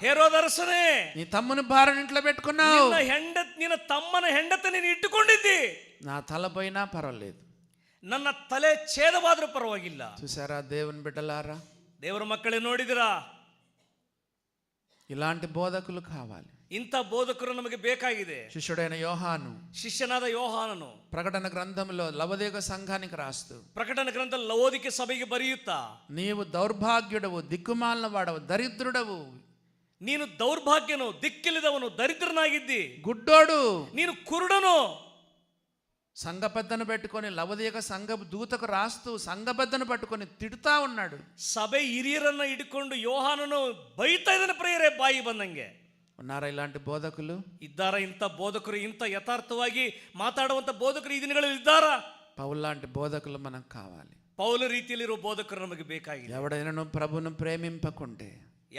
ಹೇರೋದ ಅರಸನೇ, నీ తమ్ముని భార్యను ఇంట్లో పెట్టుకున్నావు. ನಿನ್ನ ತಮ್ಮನ ಹೆಂಡತಿನ ನೀನು ಇಟ್ಟುಕೊಂಡಿದ್ದಿ. నా తల పోయినా పర్వాలేదు, ನನ್ನ ತಲೆ ಛೇದವಾದ್ರೂ ಪರವಾಗಿಲ್ಲ. చూసారా దేవుని బిడ్డలారా, ದೇವರ ಮಕ್ಕಳೇ ನೋಡಿದಿರಾ? ఇలాంటి బోధకులు కావాలి. ಇಂಥ ಬೋಧಕರು ನಮಗೆ ಬೇಕಾಗಿದೆ. శిష్యుడైన యోహాను, ಶಿಷ್ಯನಾದ ಯೋಹಾನನು ప్రకటన గ్రంథంలో లవోదిక సంఘానికి రాస్తూ, ಪ್ರಕಟಣ ಗ್ರಂಥ ಲವೋದಿಕೆ ಸಭೆಗೆ ಬರೆಯುತ್ತಾ, నీవు దౌర్భాగ్యుడవు, దిక్కుమాలిన వాడవు, దరిద్రుడవు, ನೀನು ದೌರ್ಭಾಗ್ಯನು, ದಿಕ್ಕಿಲ್ಲದವನು, ದರಿದ್ರನಾಗಿದ್ದಿ, గుడ్డోడు, ನೀನು ಕುರುಡನು, సంఘ పెద్దను పెట్టుకొని లవదీయక సంఘ దూతకు రాస్తూ సంఘ పెద్దను పట్టుకొని తిడుతా ఉన్నాడు. ಸಭೆ ಹಿರಿಯರನ್ನ ಹಿಡ್ಕೊಂಡು ಯೋಹಾನನು ಬೈತಾ ಇದ್ದಾನೆ ಪ್ರೇಯರೇ ಬಾಯಿ ಬಂದಂಗೆ. ఉన్నారా ఇలాంటి బోధకులు? ಇದ್ದಾರಾ ಇಂಥ ಬೋಧಕರು, ಇಂಥ ಯಥಾರ್ಥವಾಗಿ ಮಾತಾಡುವಂಥ ಬೋಧಕರು ಈ ದಿನಗಳಲ್ಲಿ ಇದ್ದಾರಾ? పౌలు లాంటి బోధకులు మనకు కావాలి. ಪೌಲ ರೀತಿಯಲ್ಲಿರುವ ಬೋಧಕರು ನಮಗೆ ಬೇಕಾಗಿದೆ. ఎవడైనా ప్రభువును ప్రేమింపకుంటే,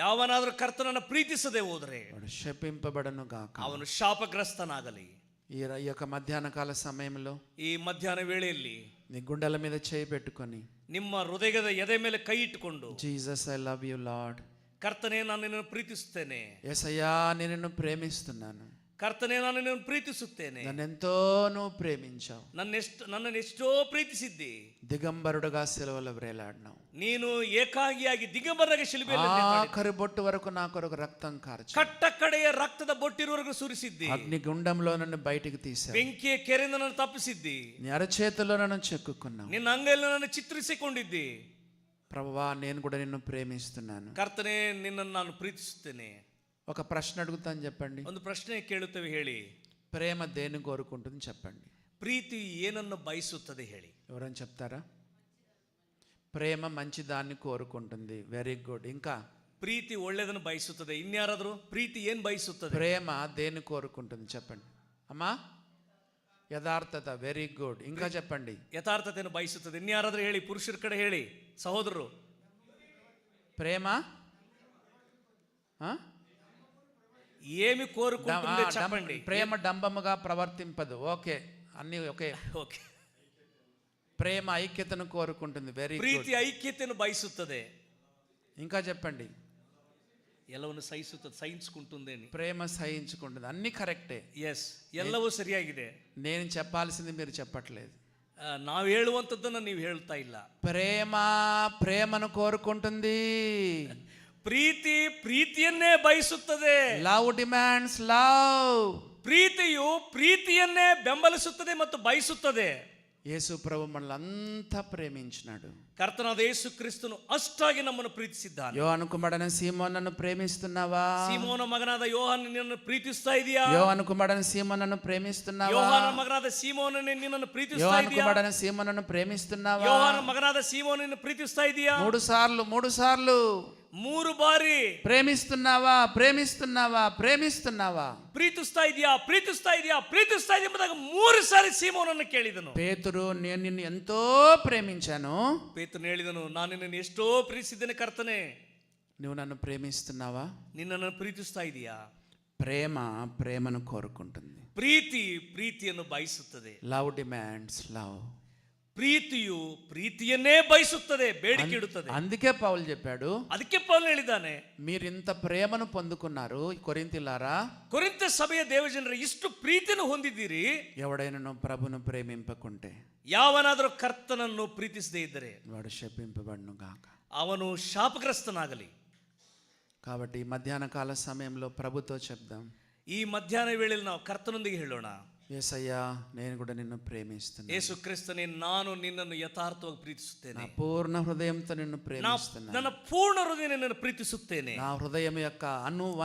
ಯಾವನಾದರೂ ಕರ್ತನನ್ನ ಪ್ರೀತಿಸದೆ ಹೋದರೆ వాడు శపింపబడను గాక. ಅವನು ಶಾಪಗ್ರಸ್ತನಾಗಲಿ. ఈ యొక్క మధ్యాహ్న కాల సమయంలో ಈ ಮಧ್ಯಾಹ್ನ ವೇಳೆಯಲ್ಲಿ నీ గుండెల మీద చేయి పెట్టుకొని, ನಿಮ್ಮ ಹೃದಯದ ಎದೆ ಮೇಲೆ ಕೈ ಇಟ್ಟುಕೊಂಡು, Jesus I love you lord, ಕರ್ತನೇ ನಾನು ನಿನ್ನನ್ನು ಪ್ರೀತಿಸುತ್ತೇನೆ, యేసయ్యా నేను నిన్ను ప్రేమిస్తున్నాను, ಕರ್ತನೇ ನಾನು ನಿನ್ನನ್ನು ಪ್ರೀತಿಸುತ್ತೇನೆ, నన్ను ఎంతో నువ్వు ప్రేమించావు, ನನ್ನನ್ನು ಎಷ್ಟೋ ಪ್ರೀತಿಸಿದ್ದಿ, దిగంబరుడుగా సిలువలో వేలాడినావు, ನೀನು ಏಕಾಂಗಿಯಾಗಿ ದಿಗಂಬರನಾಗಿ ಶಿಲುಬೆಯಲ್ಲಿ ఆఖరి బొట్టు వరకు నా కొరకు రక్తం కార్చి ಕಟ್ಟ ಕಡೆಯ ರಕ್ತದ ಬೊಟ್ಟಿರುವರೆಗೂ ಸುರಿಸಿದ್ದಿ, అగ్నిగుండంలో నన్ను బయటికి తీసావు, ಬೆಂಕಿಯ ಕೆರೆಯಿಂದ ನನ್ನನ್ನು ತಪ್ಪಿಸಿದ್ದಿ, నీ అరచేతిలో నన్ను చెక్కుకున్నావు. ನಿನ್ನ ಅಂಗೈಯಲ್ಲಿ ನನ್ನನ್ನು ಚಿತ್ರಿಸಿಕೊಂಡಿದ್ದಿ. ప్రభువా నేను కూడా నిన్ను ప్రేమిస్తున్నాను. ಕರ್ತನೇ ನಿನ್ನನ್ನು ನಾನು ಪ್ರೀತಿಸುತ್ತೇನೆ. ఒక ప్రశ్న అడుగుతాను, చెప్పండి. ಒಂದು ಪ್ರಶ್ನೆ ಕೇಳುತ್ತೇವೆ, ಹೇಳಿ. ప్రేమ దేని కోరుకుంటుంది చెప్పండి. ಪ್ರೀತಿ ಏನನ್ನು ಬಯಸುತ್ತದೆ ಹೇಳಿ. ఎవరైనా చెప్తారా? ప్రేమ మంచి దాన్ని కోరుకుంటుంది. Very good. ఇంకా ಪ್ರೀತಿ ಒಳ್ಳೆಯದನ್ನು ಬಯಸುತ್ತದೆ. ಇನ್ಯಾರಾದರೂ ಪ್ರೀತಿ ಏನು ಬಯಸುತ್ತದೆ? ప్రేమ దేన్ని కోరుకుంటుంది చెప్పండి అమ్మా. యథార్థత. Very good. ఇంకా చెప్పండి. ಯಥಾರ್ಥತೆಯನ್ನು ಬಯಸುತ್ತದೆ. ಇನ್ಯಾರಾದರೂ ಹೇಳಿ, ಪುರುಷರ ಕಡೆ ಹೇಳಿ, ಸಹೋದರರು. ప్రేమ ఏమి కోరుకుంటుందో చెప్పండి. ప్రేమ డంబముగా ప్రవర్తింపదు. ఓకే, అన్ని ఓకే. ಓಕೆ. ప్రేమ ఐక్యతను కోరుకుంటుంది. Very good. ಪ್ರೀತಿ ಐಕ್ಯತೆಯನ್ನು ಬಯಸುತ್ತದೆ. ఇంకా చెప్పండి. ಎಲ್ಲವನ್ನು ಸಹಿಸಿಕೊಳ್ಳುತ್ತದೆ. ప్రేమ సహించుకుంటుంది. అన్ని కరెక్టే. ఎస్, ಎಲ್ಲವೂ ಸರಿಯಾಗಿದೆ. నేను చెప్పాల్సింది మీరు చెప్పట్లేదు. ನಾವು ಹೇಳುವಂಥದ್ದನ್ನು ನೀವು ಹೇಳ್ತಾ ಇಲ್ಲ. ప్రేమ ప్రేమను కోరుకుంటుంది. ಪ್ರೀತಿ ಪ್ರೀತಿಯನ್ನೇ ಬಯಸುತ್ತದೆ. Love demands love. ಪ್ರೀತಿಯು ಪ್ರೀತಿಯನ್ನೇ ಬೆಂಬಲಿಸುತ್ತದೆ ಮತ್ತು ಬಯಸುತ್ತದೆ. యేసు ప్రభు మనల్ని అంతా ప్రేమించినాడు. ಕರ್ತನಾದ ಯೇಸು ಕ್ರಿಸ್ತನು ಅಷ್ಟಾಗಿ ನಮ್ಮನ್ನು ಪ್ರೀತಿಸಿದ್ದಾನೆ. యోహాను కుమారుడైన సీమోనను ప్రేమిస్తున్నావా? ಸೀಮೋನ ಮಗನಾದ ಯೋಹಾನ ನಿನ್ನನ್ನು ಪ್ರೀತಿಸ್ತಾ ಇದೆಯಾ? యోహాను కుమారుడైన సీమోనను ప్రేమిస్తున్నావా? ಯೋಹಾನ ಮಗನಾದ ಸೀಮೋನ ನಿನ್ನನ್ನು ಪ್ರೀತಿಸ್ತಾ యోహాను ಇದೆಯಾ? కుమారుడైన సీమోనను ప్రేమిస్తున్నావా? ಯೋಹಾನ ಮಗನಾದ ಸೀಮೋನ ನಿನ್ನನ್ನು ಪ್ರೀತಿಸ್ತಾ ಇದೆಯಾ? 3 సార్లు 3 ಬಾರಿ ప్రేమిస్తున్నావా? ప్రేమిస్తున్నావా? ప్రేమిస్తున్నావా? ಪ್ರೀತಿಸ್ತಾ ಇದೆಯಾ? ಪ್ರೀತಿಸ್ತಾ ಇದೆಯಾ? ಪ್ರೀತಿಸ್ತಾ ಇದೆಯಾ ಎಂಬುದಾಗಿ 3 ಸಾರಿ ಸೀಮೋನನ್ನು ಕೇಳಿದನು. పేతురు, నేను నిన్ను ఎంతో ప్రేమించాను. ಪೇತ್ರನು ಹೇಳಿದನು, ನಾನು ನಿನ್ನನ್ನು ಎಷ್ಟೋ ಪ್ರೀತಿಸಿದ್ದೇನೆ ಕರ್ತನೇ. నువ్వు నన్ను ప్రేమిస్తున్నావా? ನಿನ್ನನ್ನು ಪ್ರೀತಿಸ್ತಾ ಇದೆಯಾ? ప్రేమను కోరుకుంటుంది. ಪ್ರೀತಿ ಪ್ರೀತಿಯನ್ನು ಬಯಸುತ್ತದೆ. Love demands love. ಪ್ರೀತಿಯು ಪ್ರೀತಿಯನ್ನೇ ಬಯಸುತ್ತದೆ, ಬೇಡಿಕೆ ಇಡುತ್ತದೆ. అందుకే పౌలు చెప్పాడు, ಅದಕ್ಕೆ ಪೌಲನು ಹೇಳಿದ್ದಾನೆ, మీరు ఇంత ప్రేమను పొందుకున్నారు కొరింథీయులారా, ಕೊರಿಂಥ ಸಭೆಯ ದೇವಜನರೇ, ಇಷ್ಟು ಪ್ರೀತಿಯನ್ನು ಹೊಂದಿದ್ದೀರಿ. ఎవడైనా ప్రభును ప్రేమింపకుంటే, ಯಾವನಾದರೂ ಕರ್ತನನ್ನು ಪ್ರೀತಿಸದೇ ಇದ್ದರೆ వాడు శపింపబడును గాక. ಅವನು ಶಾಪಗ್ರಸ್ತನಾಗಲಿ. కాబట్టి ఈ మధ్యాహ్న కాల సమయంలో ప్రభుతో చెప్దాం, ಈ ಮಧ್ಯಾಹ್ನ ವೇಳೆಯಲ್ಲಿ ನಾವು ಕರ್ತನೊಂದಿಗೆ ಹೇಳೋಣ, యేసయ్యా నేను కూడా నిన్ను ప్రేమిస్తున్నాను. ಯೇಸು ಕ್ರಿಸ್ತನೇ, ನಾನು ನಿನ್ನನ್ನು ಯಥಾರ್ಥವಾಗಿ ಪ್ರೀತಿಸುತ್ತೇನೆ. నా పూర్ణ హృదయంతో నిన్ను ప్రేమిస్తున్నాను. ನನ್ನ ಪೂರ್ಣ ಹೃದಯ ನಿನ್ನನ್ನು ಪ್ರೀತಿಸುತ್ತೇನೆ. నా హృదయం యొక్క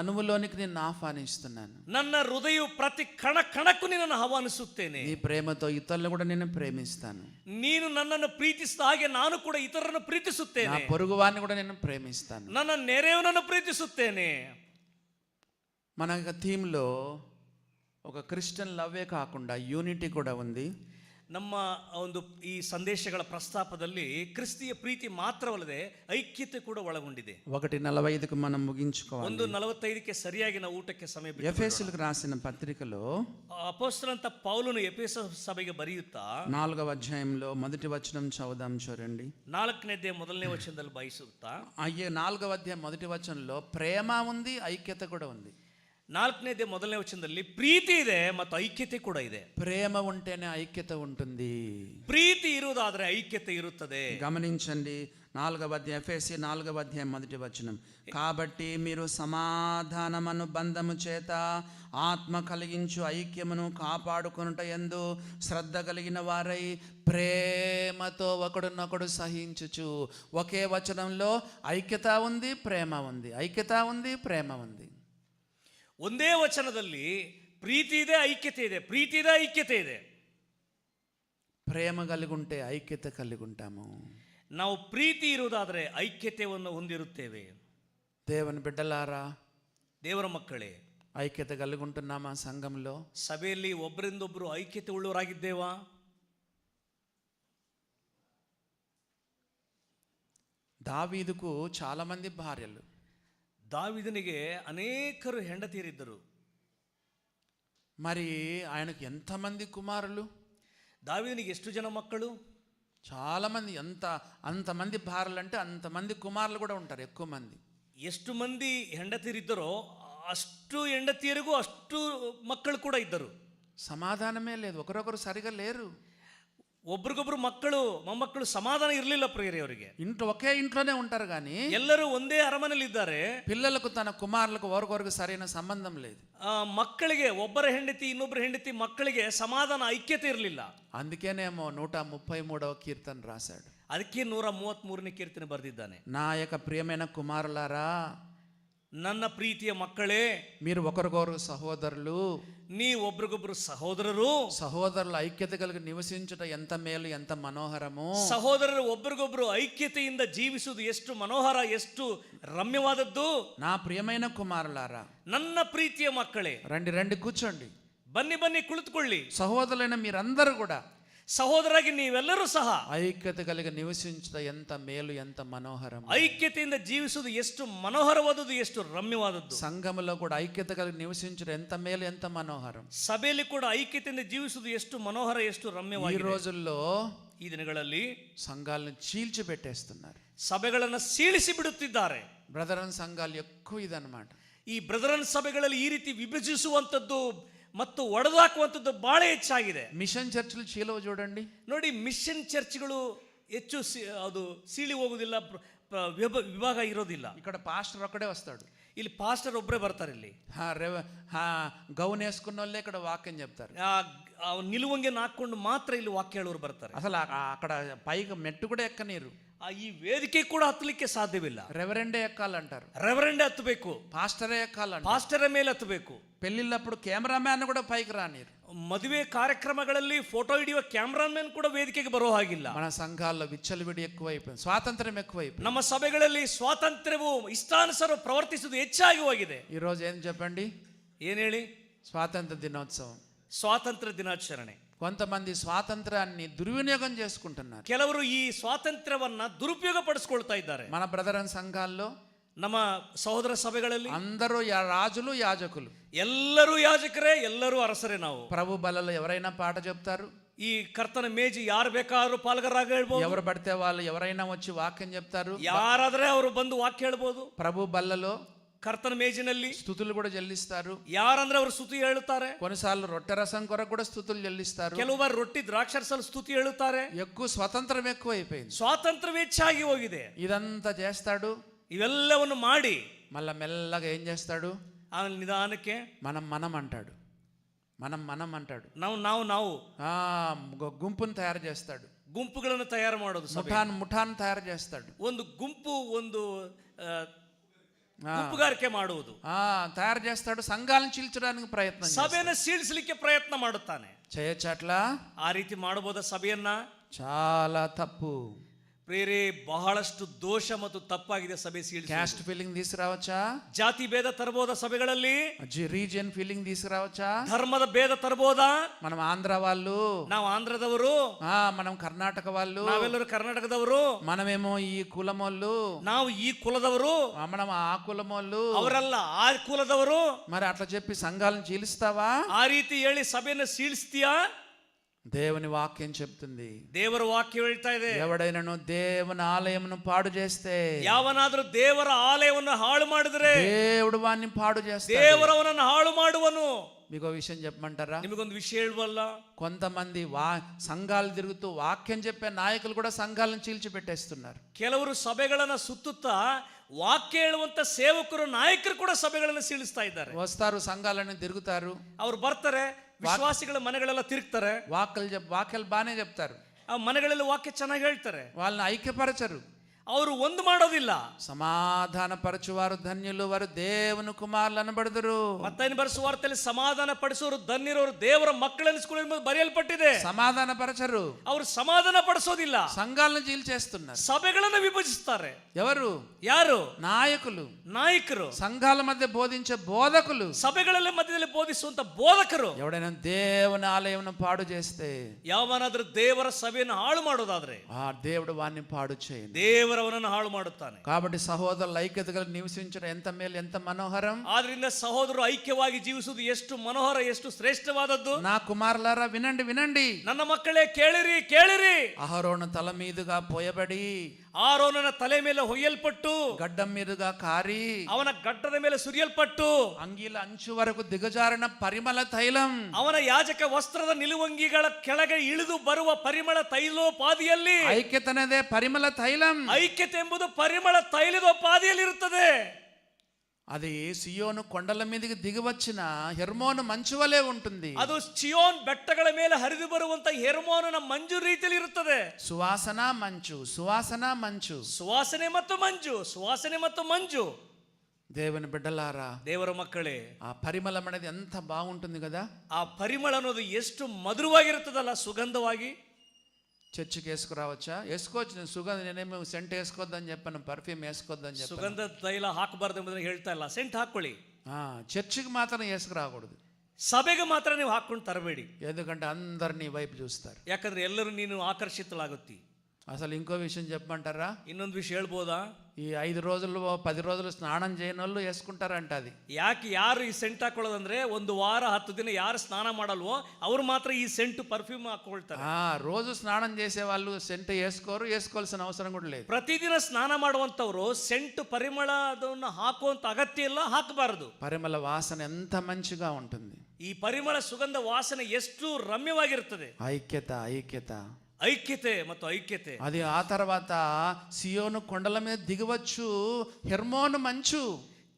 అణువులోనికి నిన్ను ఆహ్వానిస్తున్నాను. ನನ್ನ ಹೃದಯವು ಪ್ರತಿ ಕಣ ಕಣಕ್ಕೂ ನಿನ್ನನ್ನು ಆಹ್ವಾನಿಸುತ್ತೇನೆ. నీ ప్రేమతో ఇతరులను కూడా నేను ప్రేమిస్తాను. ನೀನು ನನ್ನನ್ನು ಪ್ರೀತಿಸಿದ ಹಾಗೆ ನಾನು ಕೂಡ ಇತರರನ್ನು నా ಪ್ರೀತಿಸುತ್ತೇನೆ. పొరుగువారిని కూడా నేను ప్రేమిస్తాను. ನನ್ನ ನೆರೆಯವನನ್ನು ಪ್ರೀತಿಸುತ್ತೇನೆ. మన యొక్క థీమ్లో ఒక క్రిస్టియన్ లవ్వే కాకుండా యూనిటీ కూడా ఉంది. ನಮ್ಮ ಒಂದು ಈ ಸಂದೇಶಗಳ ಪ್ರಸ್ತಾಪದಲ್ಲಿ ಕ್ರಿಸ್ತಿಯ ಪ್ರೀತಿ ಮಾತ್ರವಲ್ಲದೆ ಐಕ್ಯತೆ ಕೂಡ ಒಳಗೊಂಡಿದೆ. 1:45కు మనం ముగించుకోవాలి. 1:45ಕ್ಕೆ సరిಯಾಗಿ ನಾವು ಊಟಕ್ಕೆ ಸಮಯ ಬಿಟ್ಟು ఎఫెసీయులకు రాసిన పత్రికలో ಅಪೊಸ್ತಲಂತ ಪೌಲನು ಎಫೆಸ ಸಭೆಗೆ ಬರೆಯುತ್ತಾ 4వ అధ్యాయంలో మొదటి వచనం చదువుదాం చూడండి. 4ನೇ ಅಧ್ಯಾಯ 1ನೇ ವಚನದಲ್ಲಿ ಬಯಸುತ್ತಾ, 4వ అధ్యాయం మొదటి వచనంలో ప్రేమ ఉంది, ఐక్యత కూడా ఉంది. 4ನೇ ಅಧ್ಯಾಯ 1ನೇ ವಚನದಲ್ಲಿ ಪ್ರೀತಿ ಇದೆ ಮತ್ತು ಐಕ್ಯತೆ ಕೂಡ ಇದೆ. ప్రేమ ఉంటేనే ఐక్యత ఉంటుంది. ಪ್ರೀತಿ ಇರುವುದಾದರೆ ಐಕ್ಯತೆ ಇರುತ್ತದೆ. గమనించండి, 4వ అధ్యాయం, ఎఫెసీ 4వ అధ్యాయం మొదటి వచనం, కాబట్టి మీరు సమాధానమను బంధము చేత ఆత్మ కలిగించు ఐక్యమును కాపాడుకొనుట యందు శ్రద్ధ కలిగిన వారై ప్రేమతో ఒకడునొకడు సహించుచు. ఒకే వచనంలో ఐక్యత ఉంది, ప్రేమ ఉంది. ఐక్యత ఉంది, ప్రేమ ఉంది. ಒಂದೇ ವಚನದಲ್ಲಿ ಪ್ರೀತಿ ಇದೆ, ಐಕ್ಯತೆ ಇದೆ. ಪ್ರೀತಿ ಇದೆ, ಐಕ್ಯತೆ ಇದೆ. ప్రేమ కలిగి ఉంటే ఐక్యత కలిగి ఉంటాము. ನಾವು ಪ್ರೀತಿ ಇರುವುದಾದರೆ ಐಕ್ಯತೆಯನ್ನು ಹೊಂದಿರುತ್ತೇವೆ. దేవుని బిడ్డలారా, ದೇವರ ಮಕ್ಕಳೇ, ఐక్యత కలిగి ఉంటున్నామా? సంఘంలో ಸಭೆಯಲ್ಲಿ ಒಬ್ಬರಿಂದೊಬ್ಬರು ಐಕ್ಯತೆ ಉಳ್ಳವರಾಗಿದ್ದೇವಾ? దావీదుకు చాలా మంది భార్యలు, ದಾವಿದನಿಗೆ ಅನೇಕರು ಹೆಂಡತಿಯರಿದ್ದರು. మరి ఆయనకు ఎంతమంది కుమారులు? ದಾವಿದನಿಗೆ ಎಷ್ಟು ಜನ ಮಕ್ಕಳು? చాలా మంది. అంతమంది భార్యలు అంటే అంతమంది కుమారులు కూడా ఉంటారు, ఎక్కువ మంది. ಎಷ್ಟು ಮಂದಿ ಹೆಂಡತಿಯರಿದ್ದರೋ ಅಷ್ಟು ಹೆಂಡತಿಯರಿಗೂ ಅಷ್ಟು ಮಕ್ಕಳು ಕೂಡ ಇದ್ದರು. సమాధానమే లేదు, ఒకరొకరు సరిగా లేరు. ಒಬ್ರಿಗೊಬ್ರು ಮಕ್ಕಳು ಮೊಮ್ಮಕ್ಕಳು ಸಮಾಧಾನ ಇರಲಿಲ್ಲ ಪ್ರಿಯರೇ. ಅವರಿಗೆ ఒకే ఇంట్లోనే ఉంటారు కానీ ಎಲ್ಲರೂ ಒಂದೇ ಅರಮನೆಯಲ್ಲಿ ಇದ್ದಾರೆ. పిల్లలకు తన కుమారులకు ఒకరికొరకు సరైన సంబంధం లేదు. ಮಕ್ಕಳಿಗೆ ಒಬ್ಬರ ಹೆಂಡತಿ ಇನ್ನೊಬ್ಬರ ಹೆಂಡತಿ ಮಕ್ಕಳಿಗೆ ಸಮಾಧಾನ ಐಕ್ಯತೆ ಇರಲಿಲ್ಲ. అందుకేనేమో 133వ కీర్తన రాశాడు. ಅದಕ್ಕೆ 133ನೇ ಕೀರ್ತನೆ ಬರೆದಿದ್ದಾನೆ. నా యొక్క ప్రియమైన కుమారులారా, ನನ್ನ ಪ್ರೀತಿಯ ಮಕ್ಕಳೇ, మీరు ఒకరికొకరు సహోదరులు. ನೀವು ಒಬ್ರಿಗೊಬ್ರು ಸಹೋದರರು. సహోదరుల ఐక్యత కలిగి నివసించుట ఎంత మేలు, ఎంత మనోహరము. ಸಹೋದರರು ಒಬ್ರಿಗೊಬ್ರು ಐಕ್ಯತೆಯಿಂದ ಜೀವಿಸುವುದು ಎಷ್ಟು ಮನೋಹರ, ಎಷ್ಟು ರಮ್ಯವಾದದ್ದು. నా ప్రియమైన కుమారులారా, ನನ್ನ ಪ್ರೀತಿಯ ಮಕ್ಕಳೇ, రండి రండి కూర్చోండి. ಬನ್ನಿ ಬನ್ನಿ ಕುಳಿತುಕೊಳ್ಳಿ. సహోదరులైన మీరందరూ కూడా ಸಹೋದರಾಗಿ ನೀವೆಲ್ಲರೂ ಸಹ ఐక్యత కలిగి నివసించుట ఎంత మేలు, ఎంత మనోహరం. ಐಕ್ಯತೆಯಿಂದ ಜೀವಿಸುವುದು ಎಷ್ಟು ಮನೋಹರವಾದದ್ದು, ಎಷ್ಟು ರಮ್ಯವಾದದ್ದು. సంఘములో కూడా ఐక్యత కలిగి నివసించుట ఎంత మేలు, ఎంత మనోహరం. ಸಭೆಯಲ್ಲಿ ಕೂಡ ಐಕ್ಯತೆಯಿಂದ ಜೀವಿಸುವುದು ಎಷ್ಟು ಮನೋಹರ, ಎಷ್ಟು ఈ ರಮ್ಯವಾಗಿದೆ. రోజుల్లో ಈ ದಿನಗಳಲ್ಲಿ సంఘాలను చీల్చి పెట్టేస్తున్నారు, ಸಭೆಗಳನ್ನು ಸೀಳಿಸಿ ಬಿಡುತ್ತಿದ್ದಾರೆ. బ్రదరన్ సంఘాలు ఎక్కువ ఇదన్నమాట. ಈ ಬ್ರದರನ್ ಸಭೆಗಳಲ್ಲಿ ಈ ರೀತಿ ವಿಭಜಿಸುವಂಥದ್ದು ಮತ್ತು ಒಡೆದಾಕುವಂಥದ್ದು ಬಹಳ ಹೆಚ್ಚಾಗಿದೆ. మిషన్ చర్చిలు చీలవ చూడండి. ನೋಡಿ, ಮಿಷನ್ ಚರ್ಚ್ಗಳು ಹೆಚ್ಚು ಅದು ಸೀಳಿ ಹೋಗುವುದಿಲ್ಲ, ವಿಭಾಗ ಇರೋದಿಲ್ಲ. ఇక్కడ పాస్టర్ ఒక్కడే వస్తాడు, ಇಲ್ಲಿ ಪಾಸ್ಟರ್ ಒಬ್ಬರೇ ಬರ್ತಾರೆ. ಇಲ್ಲಿ గౌన్ వేసుకున్న వాళ్ళే ఇక్కడ వాక్యం చెప్తారు. నిలువంగి ಹಾಕೊಂಡು ಮಾತ್ರ ಇಲ್ಲಿ ವಾಕ್ಯ ಹೇಳೋರು ಬರ್ತಾರೆ. అసలు అక్కడ పైకి మెట్టు కూడా ఎక్కనీరు. ಈ ವೇದಿಕೆ ಕೂಡ ಹತ್ತಲಿಕ್ಕೆ ಸಾಧ್ಯವಿಲ್ಲ. రెవరెండే ఎక్కాలంటారు, ರೆವರೆಂಡೇ ಹತ್ತಬೇಕು, పాస్టరే ఎక్కాలంటారు. ಪಾಸ್ಟರ ಮೇಲೆ ಹತ್ತಬೇಕು. పెళ్ళిళ్ళప్పుడు కెమెరామ్యాన్ కూడా పైకి రానిరు. ಮದುವೆ ಕಾರ್ಯಕ್ರಮಗಳಲ್ಲಿ ಫೋಟೋ ಹಿಡಿಯುವ ಕ್ಯಾಮ್ರಾಮನ್ ಕೂಡ ವೇದಿಕೆಗೆ ಬರೋ ಹಾಗಿಲ್ಲ. మన సంఘాల్లో విచ్చలవిడి ఎక్కువైపోయింది, స్వాతంత్రం ఎక్కువైపోయింది. ನಮ್ಮ ಸಭೆಗಳಲ್ಲಿ ಸ್ವಾತಂತ್ರ್ಯವು ಇಷ್ಟಾನುಸಾರ ಪ್ರವರ್ತಿಸುವುದು ಹೆಚ್ಚಾಗಿ ಹೋಗಿದೆ. ఈ రోజు ఏం చెప్పండి? ಏನ್ ಹೇಳಿ? స్వాతంత్ర దినోత్సవం, ಸ್ವಾತಂತ್ರ್ಯ ದಿನಾಚರಣೆ. కొంతమంది స్వాతంత్రాన్ని దుర్వినియోగం చేసుకుంటున్నారు. ಕೆಲವರು ಈ ಸ್ವಾತಂತ್ರ್ಯವನ್ನ ದುರುಪಯೋಗ ಪಡಿಸ್ಕೊಳ್ತಾ ಇದ್ದಾರೆ. మన బ్రదరన్ సంఘాల్లో, ನಮ್ಮ ಸಹೋದರ ಸಭೆಗಳಲ್ಲಿ అందరూ రాజులు, యాజకులు, ಎಲ್ಲರೂ ಯಾಜಕರೇ, ಎಲ್ಲರೂ ಅರಸರೇ. ನಾವು ప్రభు బలలో ఎవరైనా పాట చెప్తారు, ಈ ಕರ್ತನ ಮೇಜಿ ಯಾರು ಬೇಕಾದ್ರೂ ಪಾಲ್ಗಾರರಾಗಿ ಹೇಳ್ಬೋದು. ఎవరు పడితే వాళ్ళు ఎవరైనా వచ్చి వాక్యం చెప్తారు, ಯಾರಾದ್ರೆ ಅವರು ಬಂದು ವಾಕ್ಯ ಹೇಳ್ಬೋದು. ప్రభు బల్లలో ಕರ್ತನ ಮೇಜಿನಲ್ಲಿ స్తుతులు కూడా చెల్లిస్తారు. ಯಾರಂದ್ರೆ ಅವರು ಸ್ತುತಿ ಹೇಳುತ್ತಾರೆ. కొన్నిసార్లు రొట్టె రసం కొరకు కూడా స్తుతులు చెల్లిస్తారు. ಕೆಲವು ಬಾರಿ ರೊಟ್ಟಿ ದ್ರಾಕ್ಷರಸಲ್ಲಿ ಸ್ತುತಿ ಹೇಳುತ್ತಾರೆ. ఎక్కువ స్వతంత్రం ఎక్కువ అయిపోయింది, ಸ್ವಾತಂತ್ರ್ಯ ಹೆಚ್ಚಾಗಿ ಹೋಗಿದೆ. ఇదంతా చేస్తాడు. ಇವೆಲ್ಲವನ್ನು ಮಾಡಿ మళ్ళా మెల్లగా ఏం చేస్తాడు? ಆಮೇಲೆ ನಿಧಾನಕ್ಕೆ మనం అంటాడు, మనం అంటాడు. ನಾವು గుంపును తయారు చేస్తాడు, ಗುಂಪುಗಳನ್ನು ತಯಾರು ಮಾಡೋದು. ముఠాన్ తయారు చేస్తాడు. ಒಂದು ಗುಂಪು, ಒಂದು ಗುಂಪುಗಾರಿಕೆ ಮಾಡುವುದು తయారు చేస్తాడు. సంఘాలను చీల్చడానికి ప్రయత్నం, ಸಭೆಯನ್ನು ಸೀಳಿಸಲಿಕ್ಕೆ ಪ್ರಯತ್ನ ಮಾಡುತ್ತಾನೆ. చేయొచ్చు అట్లా? ಆ ರೀತಿ ಮಾಡಬಹುದ ಸಭೆಯನ್ನ? చాలా తప్పు. ಪ್ರಿಯರೇ, ಬಹಳಷ್ಟು ದೋಷ ಮತ್ತು ತಪ್ಪಾಗಿದೆ ಸಭೆ ಸೀಳಿಸುವುದು. Caste feeling తీసుకురావచ్చా? ಜಾತಿ ಭೇದ ತರಬಹುದ ಸಭೆಗಳಲ್ಲಿ? రీజియన్ ఫీలింగ్ తీసుకురావచ్చా? ಧರ್ಮದ ಭೇದ ತರಬಹುದಾ? మనం ఆంధ్ర వాళ్ళు, ನಾವು ಆಂಧ್ರದವರು, మనం కర్ణాటక వాళ్ళు, ನಾವೆಲ್ಲರೂ ಕರ್ನಾಟಕದವರು, మనమేమో ఈ కులమోళ్ళు, ನಾವು ಈ ಕುಲದವರು, మనం ఆ కులమోళ్ళు, ಅವರೆಲ್ಲ ಆ ಕುಲದವರು. మరి అట్లా చెప్పి సంఘాలను చీలుస్తావా? ಆ ರೀತಿ ಹೇಳಿ ಸಭೆಯನ್ನು ಸೀಳಿಸ್ತೀಯಾ? దేవుని వాక్యం చెప్తుంది, ದೇವರ ವಾಕ್ಯ ಹೇಳ್ತಾ ಇದೆ, ఎవడైనను దేవుని ఆలయమును పాడు చేస్తే, ಯಾವನಾದ್ರೂ ದೇವರ ಆಲಯವನ್ನು ಹಾಳು ಮಾಡಿದ್ರೆ దేవుడు వాన్ని పాడు చేస్తాడు, ದೇವರವನನ್ನು ಹಾಳು ಮಾಡುವನು. మీకు విషయం చెప్పమంటారా? ನಿಮಗೊಂದು ವಿಷಯ ಹೇಳುವಲ್ಲ, కొంతమంది సంఘాలు తిరుగుతూ వాక్యం చెప్పే నాయకులు కూడా సంఘాలను చీల్చిపెట్టేస్తున్నారు. ಕೆಲವರು ಸಭೆಗಳನ್ನ ಸುತ್ತುತ್ತಾ ವಾಕ್ಯ ಹೇಳುವಂತ ಸೇವಕರು, ನಾಯಕರು ಕೂಡ ಸಭೆಗಳನ್ನು ಸೀಳಿಸ್ತಾ ಇದ್ದಾರೆ. వస్తారు, సంఘాలను తిరుగుతారు, ಅವ್ರು ಬರ್ತಾರೆ, ವಿಶ್ವಾಸಿಗಳ ಮನೆಗಳೆಲ್ಲ ತಿರುಗ್ತಾರೆ, వాక్యాలు బాగానే చెప్తారు, ಆ ಮನೆಗಳಲ್ಲಿ ವಾಕ್ಯ ಚೆನ್ನಾಗಿ ಹೇಳ್ತಾರೆ, వాళ్ళని ఐక్యపరచరు, ಅವರು ಒಂದು ಮಾಡೋದಿಲ್ಲ. సమాధాన పరచువారు ధన్యులు వారు దేవుని కుమారులు అనబడుదురు. ಮತ್ತಾಯನ ಬರೆಸುವಾರ್ತೆಯಲ್ಲಿ ಸಮಾಧಾನ ಪಡಿಸೋರು ಧನ್ಯರವರು ದೇವರ ಮಕ್ಕಳೆನಿಸಿಕೊಳ್ಳುವುದು ಬರೆಯಲ್ಪಟ್ಟಿದೆ. సమాధాన పరచరు, ಅವರು ಸಮಾಧಾನ ಪಡಿಸೋದಿಲ್ಲ, సంఘాలను చీల్చేస్తున్నారు. ಸಭೆಗಳನ್ನು ವಿಭಜಿಸ್ತಾರೆ. ఎవరు? ಯಾರು? నాయకులు, ನಾಯಕರು, సంఘాల మధ్య బోధించే బోధకులు, ಸಭೆಗಳಲ್ಲಿ ಮಧ್ಯದಲ್ಲಿ ಬೋಧಿಸುವಂತ ಬೋಧಕರು. ఎవడైనా దేవుని ఆలయం పాడు చేస్తే, ಯಾವನಾದ್ರೂ ದೇವರ ಸಭೆಯನ್ನು ಹಾಳು ಮಾಡೋದಾದ್ರೆ ఆ దేవుడు వారిని పాడు చేయను. ದೇವರವನನ್ನು ಹಾಳು ಮಾಡುತ್ತಾನೆ. కాబట్టి సహోదరుల ఐక్యతగా నివసించడం ఎంత మేలు, ఎంత మనోహరం. ಆದ್ರಿಂದ ಸಹೋದರರು ಐಕ್ಯವಾಗಿ ಜೀವಿಸುವುದು ಎಷ್ಟು ಮನೋಹರ, ಎಷ್ಟು ಶ್ರೇಷ್ಠವಾದದ್ದು. నా కుమారులారా వినండి, వినండి. ನನ್ನ ಮಕ್ಕಳೇ ಕೇಳಿರಿ, ಕೇಳಿರಿ. అహరోను తల మీదుగా పోయబడి, ಆರೋನನ ತಲೆ ಮೇಲೆ ಹೊಯ್ಯಲ್ಪಟ್ಟು, గడ్డం మీదుగా కారి, ಅವನ ಗಡ್ಡದ ಮೇಲೆ ಸುರಿಯಲ್ಪಟ್ಟು, అంగీల అంచు వరకు దిగజారిన పరిమళ తైలం, ಅವನ ಯಾಜಕ ವಸ್ತ್ರದ ನಿಲುವಂಗಿಗಳ ಕೆಳಗೆ ಇಳಿದು ಬರುವ ಪರಿಮಳ ತೈಲೋಪಾದಿಯಲ್ಲಿ, ఐక్యతనేదే పరిమళ తైలం. ಐಕ್ಯತೆ ಎಂಬುದು ಪರಿಮಳ ತೈಲದೋಪಾದಿಯಲ್ಲಿ ಇರುತ್ತದೆ. అది సియోను కొండల మీదకి దిగి వచ్చిన హెర్మోను మంచు వలె ఉంటుంది. ಅದು ಚಿಯೋನ್ ಬೆಟ್ಟಗಳ ಮೇಲೆ ಹರಿದು ಬರುವಂತ ಹೆರ್ಮೋನನ ಮಂಜು ರೀತಿಯಲ್ಲಿ ಇರುತ್ತದೆ. సువాసన మంచు, సువాసన మంచు. ಸುವಾಸನೆ ಮತ್ತು ಮಂಜು, ಸುವಾಸನೆ ಮತ್ತು ಮಂಜು. దేవుని బిడ్డలారా, ದೇವರ ಮಕ್ಕಳೇ, ఆ పరిమళం అనేది ఎంత బాగుంటుంది కదా. ಆ ಪರಿಮಳ ಅನ್ನೋದು ಎಷ್ಟು ಮಧುರವಾಗಿರುತ್ತದಲ್ಲ, ಸುಗಂಧವಾಗಿ. చర్చికి వేసుకురావచ్చా? వేసుకోవచ్చు. నేను సుగంధ, నేనేమి సెంట్ వేసుకోవద్దని చెప్పాను, పర్ఫ్యూమ్ వేసుకోవద్దని చెప్పాను. ಸುಗಂಧ ತೈಲ ಹಾಕಬಾರ್ದು ಎಂಬುದನ್ನು ಹೇಳ್ತಾ ಇಲ್ಲ. ಸೆಂಟ್ ಹಾಕೊಳ್ಳಿ, చర్చికి మాత్రం వేసుకురాకూడదు. ಸಭೆಗೆ ಮಾತ್ರ ನೀವು ಹಾಕೊಂಡು ತರಬೇಡಿ. ఎందుకంటే అందరినీ వైపు చూస్తారు. ಯಾಕಂದ್ರೆ ಎಲ್ಲರೂ ನೀನು ಆಕರ್ಷಿತಲಾಗುತ್ತಿ. అసలు ఇంకో విషయం చెప్పమంటారా? ಇನ್ನೊಂದು ವಿಷಯ ಹೇಳ್ಬೋದಾ? ఈ 5 రోజులు 10 రోజులు స్నానం చేయని వాళ్ళు వేసుకుంటారంట. అది ಯಾಕೆ ಯಾರು ಈ ಸೆಂಟ್ ಹಾಕೊಳ್ಳೋದಂದ್ರೆ, ಒಂದು ವಾರ 10 ದಿನ ಯಾರು ಸ್ನಾನ ಮಾಡಲ್ವೋ ಅವ್ರು ಮಾತ್ರ ಈ ಸೆಂಟ್ ಪರ್ಫ್ಯೂಮ್ ಹಾಕೊಳ್ತಾರೆ. రోజు స్నానం చేసే వాళ్ళు సెంట్ వేసుకోరు, వేసుకోవాల్సిన అవసరం కూడా లేదు. ಪ್ರತಿದಿನ ಸ್ನಾನ ಮಾಡುವಂತವ್ರು ಸೆಂಟ್ ಪರಿಮಳ ಅದನ್ನು ಹಾಕುವಂತ ಅಗತ್ಯ ಇಲ್ಲ, ಹಾಕಬಾರದು. పరిమళ వాసన ఎంత మంచిగా ఉంటుంది. ಈ ಪರಿಮಳ ಸುಗಂಧ ವಾಸನೆ ಎಷ್ಟು ರಮ್ಯವಾಗಿರುತ್ತದೆ. ఐక్యత, ఐక్యత, ಐಕ್ಯತೆ ಮತ್ತು ಐಕ್ಯತೆ. అది ఆ తర్వాత సియోను కొండల మీద దిగవచ్చు హెర్మోను మంచు.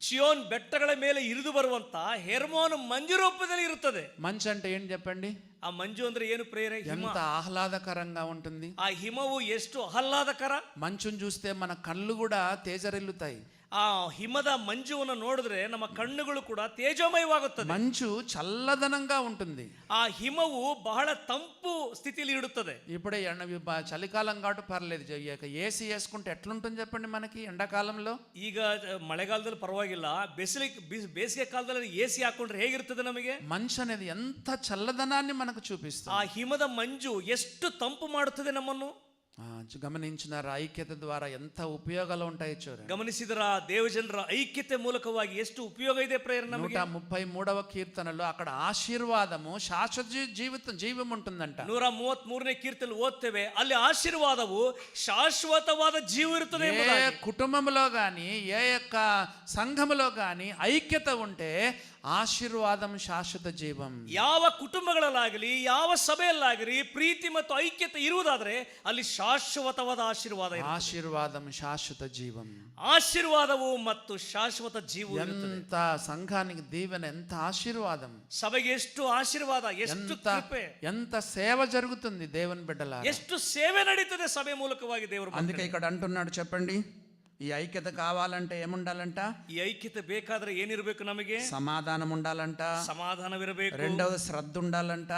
ಚಿಯೋನ್ ಬೆಟ್ಟಗಳ ಮೇಲೆ ಇರಿದು ಬರುವಂತ ಹೆರ್ಮೋನ್ ಮಂಜು ರೂಪದಲ್ಲಿ ಇರುತ್ತದೆ. మంచు అంటే ఏంటి చెప్పండి? ಆ ಮಂಜು ಅಂದ್ರೆ ಏನು ಪ್ರೇರೆ? ఎంత ఆహ్లాదకరంగా ఉంటుంది. ಆ ಹಿಮವು ಎಷ್ಟು ಆಹ್ಲಾದಕರ. మంచును చూస్తే మన కళ్ళు కూడా తేజరిల్లుతాయి. ಆ ಹಿಮದ ಮಂಜುವನ್ನು ನೋಡಿದ್ರೆ ನಮ್ಮ ಕಣ್ಣುಗಳು ಕೂಡ ತೇಜೋಮಯವಾಗುತ್ತದೆ. మంచు చల్లదనంగా ఉంటుంది. ಆ ಹಿಮವು ಬಹಳ ತಂಪು ಸ್ಥಿತಿಯಲ್ಲಿ ಇಡುತ್ತದೆ. ఇప్పుడే చలికాలం కాబట్టి పర్లేదు. ఏసీ వేసుకుంటే ఎట్లుంటుంది చెప్పండి మనకి ఎండాకాలంలో? ಈಗ ಮಳೆಗಾಲದಲ್ಲಿ ಪರವಾಗಿಲ್ಲ, ಬೇಸಿಗೆ ಕಾಲದಲ್ಲಿ ಎಸಿ ಹಾಕೊಂಡ್ರೆ ಹೇಗಿರ್ತದೆ ನಮಗೆ? మంచు అనేది ఎంత చల్లదనాన్ని మనకు చూపిస్తుంది. ಆ ಹಿಮದ ಮಂಜು ಎಷ್ಟು ತಂಪು ಮಾಡುತ್ತದೆ ನಮ್ಮನ್ನು. గమనించిన ఐక్యత ద్వారా ఎంత ఉపయోగాలు ఉంటాయి చూడండి. ಗಮನಿಸಿದರ ದೇವಜನರ ಐಕ್ಯತೆ ಮೂಲಕವಾಗಿ ಎಷ್ಟು ಉಪಯೋಗ ಇದೆ ಪ್ರೇರಣೆ ನಮಗೆ. 133వ కీర్తనలో అక్కడ ఆశీర్వాదము శాశ్వత జీవం ఉంటుందంట. 133ನೇ ಕೀರ್ತನೆ ಓದ್ತೇವೆ, ಅಲ್ಲಿ ಆಶೀರ್ವಾದವು ಶಾಶ್ವತವಾದ ಜೀವ ಇರುತ್ತದೆ. ఏ కుటుంబంలో గాని, ఏ యొక్క సంఘములో గాని ఐక్యత ఉంటే ఆశీర్వాదం, శాశ్వత జీవం. ಯಾವ ಕುಟುಂಬಗಳಲ್ಲಾಗಲಿ, ಯಾವ ಸಭೆಯಲ್ಲಾಗಲಿ ಪ್ರೀತಿ ಮತ್ತು ಐಕ್ಯತೆ ಇರುವುದಾದ್ರೆ ಅಲ್ಲಿ ಶಾಶ್ವತವಾದ ಆಶೀರ್ವಾದ ಇರುತ್ತದೆ. ఆశీర్వాదం, శాశ్వత జీవం. ಆಶೀರ್ವಾದವು ಮತ್ತು ಶಾಶ್ವತ ಜೀವ. ఎంత సంఘానికి దీవెన, ఎంత ఆశీర్వాదం. ಸಭೆಗೆ ಎಷ್ಟು ಆಶೀರ್ವಾದ, ಎಷ್ಟು ಕೃಪೆ, ఎంత సేవ జరుగుతుంది దేవుని బిడ్డలారా. ಎಷ್ಟು ಸೇವೆ ನಡೀತದೆ ಸಭೆ ಮೂಲಕವಾಗಿ ದೇವರು. అందుకే ఇక్కడ అంటున్నాడు, చెప్పండి, ఈ ఐక్యత కావాలంటే ఏముండాలంట? ಈ ಐಕ್ಯತೆ ಬೇಕಾದ್ರೆ ಏನಿರಬೇಕು? ನಮಗೆ సమాధానం ఉండాలంట. ಸಮಾಧಾನವಿರಬೇಕು. రెండవది శ్రద్ధ ఉండాలంట.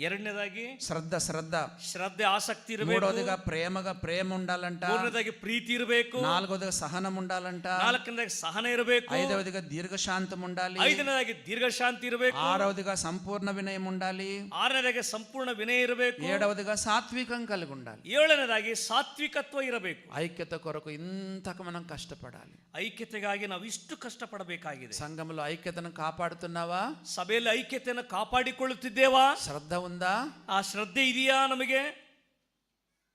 ಎರಡನೇದಾಗಿ ಶ್ರದ್ಧೆ, ಆಸಕ್ತಿ ಇರಬೇಕು. మూడవదిగా ప్రేమ ఉండాలంట. ಮೂರನೇದಾಗಿ ಪ್ರೀತಿ ಇರಬೇಕು. నాలుగవదిగా సహనం ఉండాలంట. ನಾಲ್ಕನೇದಾಗಿ ಸಹನ ಇರಬೇಕು. ఐదవదిగా దీర్ఘశాంతం ఉండాలి. ಐದನೇದಾಗಿ ದೀರ್ಘಶಾಂತಿ ಇರಬೇಕು. ఆరవదిగా సంపూర్ణ వినయం ఉండాలి. ಆರನೇದಾಗಿ ಸಂಪೂರ್ಣ ವಿನಯ ಇರಬೇಕು. ఏడవదిగా సాత్వికం కలిగి ఉండాలి. ಏಳನೇದಾಗಿ ಸಾತ್ವಿಕತ್ವ ಇರಬೇಕು. ఐక్యత కొరకు ఇంతకు మనం కష్టపడాలి. ಐಕ್ಯತೆಗಾಗಿ ನಾವು ಇಷ್ಟು ಕಷ್ಟಪಡಬೇಕಾಗಿದೆ. సంఘంలో ఐక్యతను కాపాడుతున్నావా? ಸಭೆಯಲ್ಲಿ ಐಕ್ಯತೆಯನ್ನು ಕಾಪಾಡಿಕೊಳ್ಳುತ್ತಿದ್ದೇವಾ? శ్రద్ధ ఉందా? ಆ ಶ್ರದ್ಧೆ ಇದೆಯಾ ನಮಗೆ?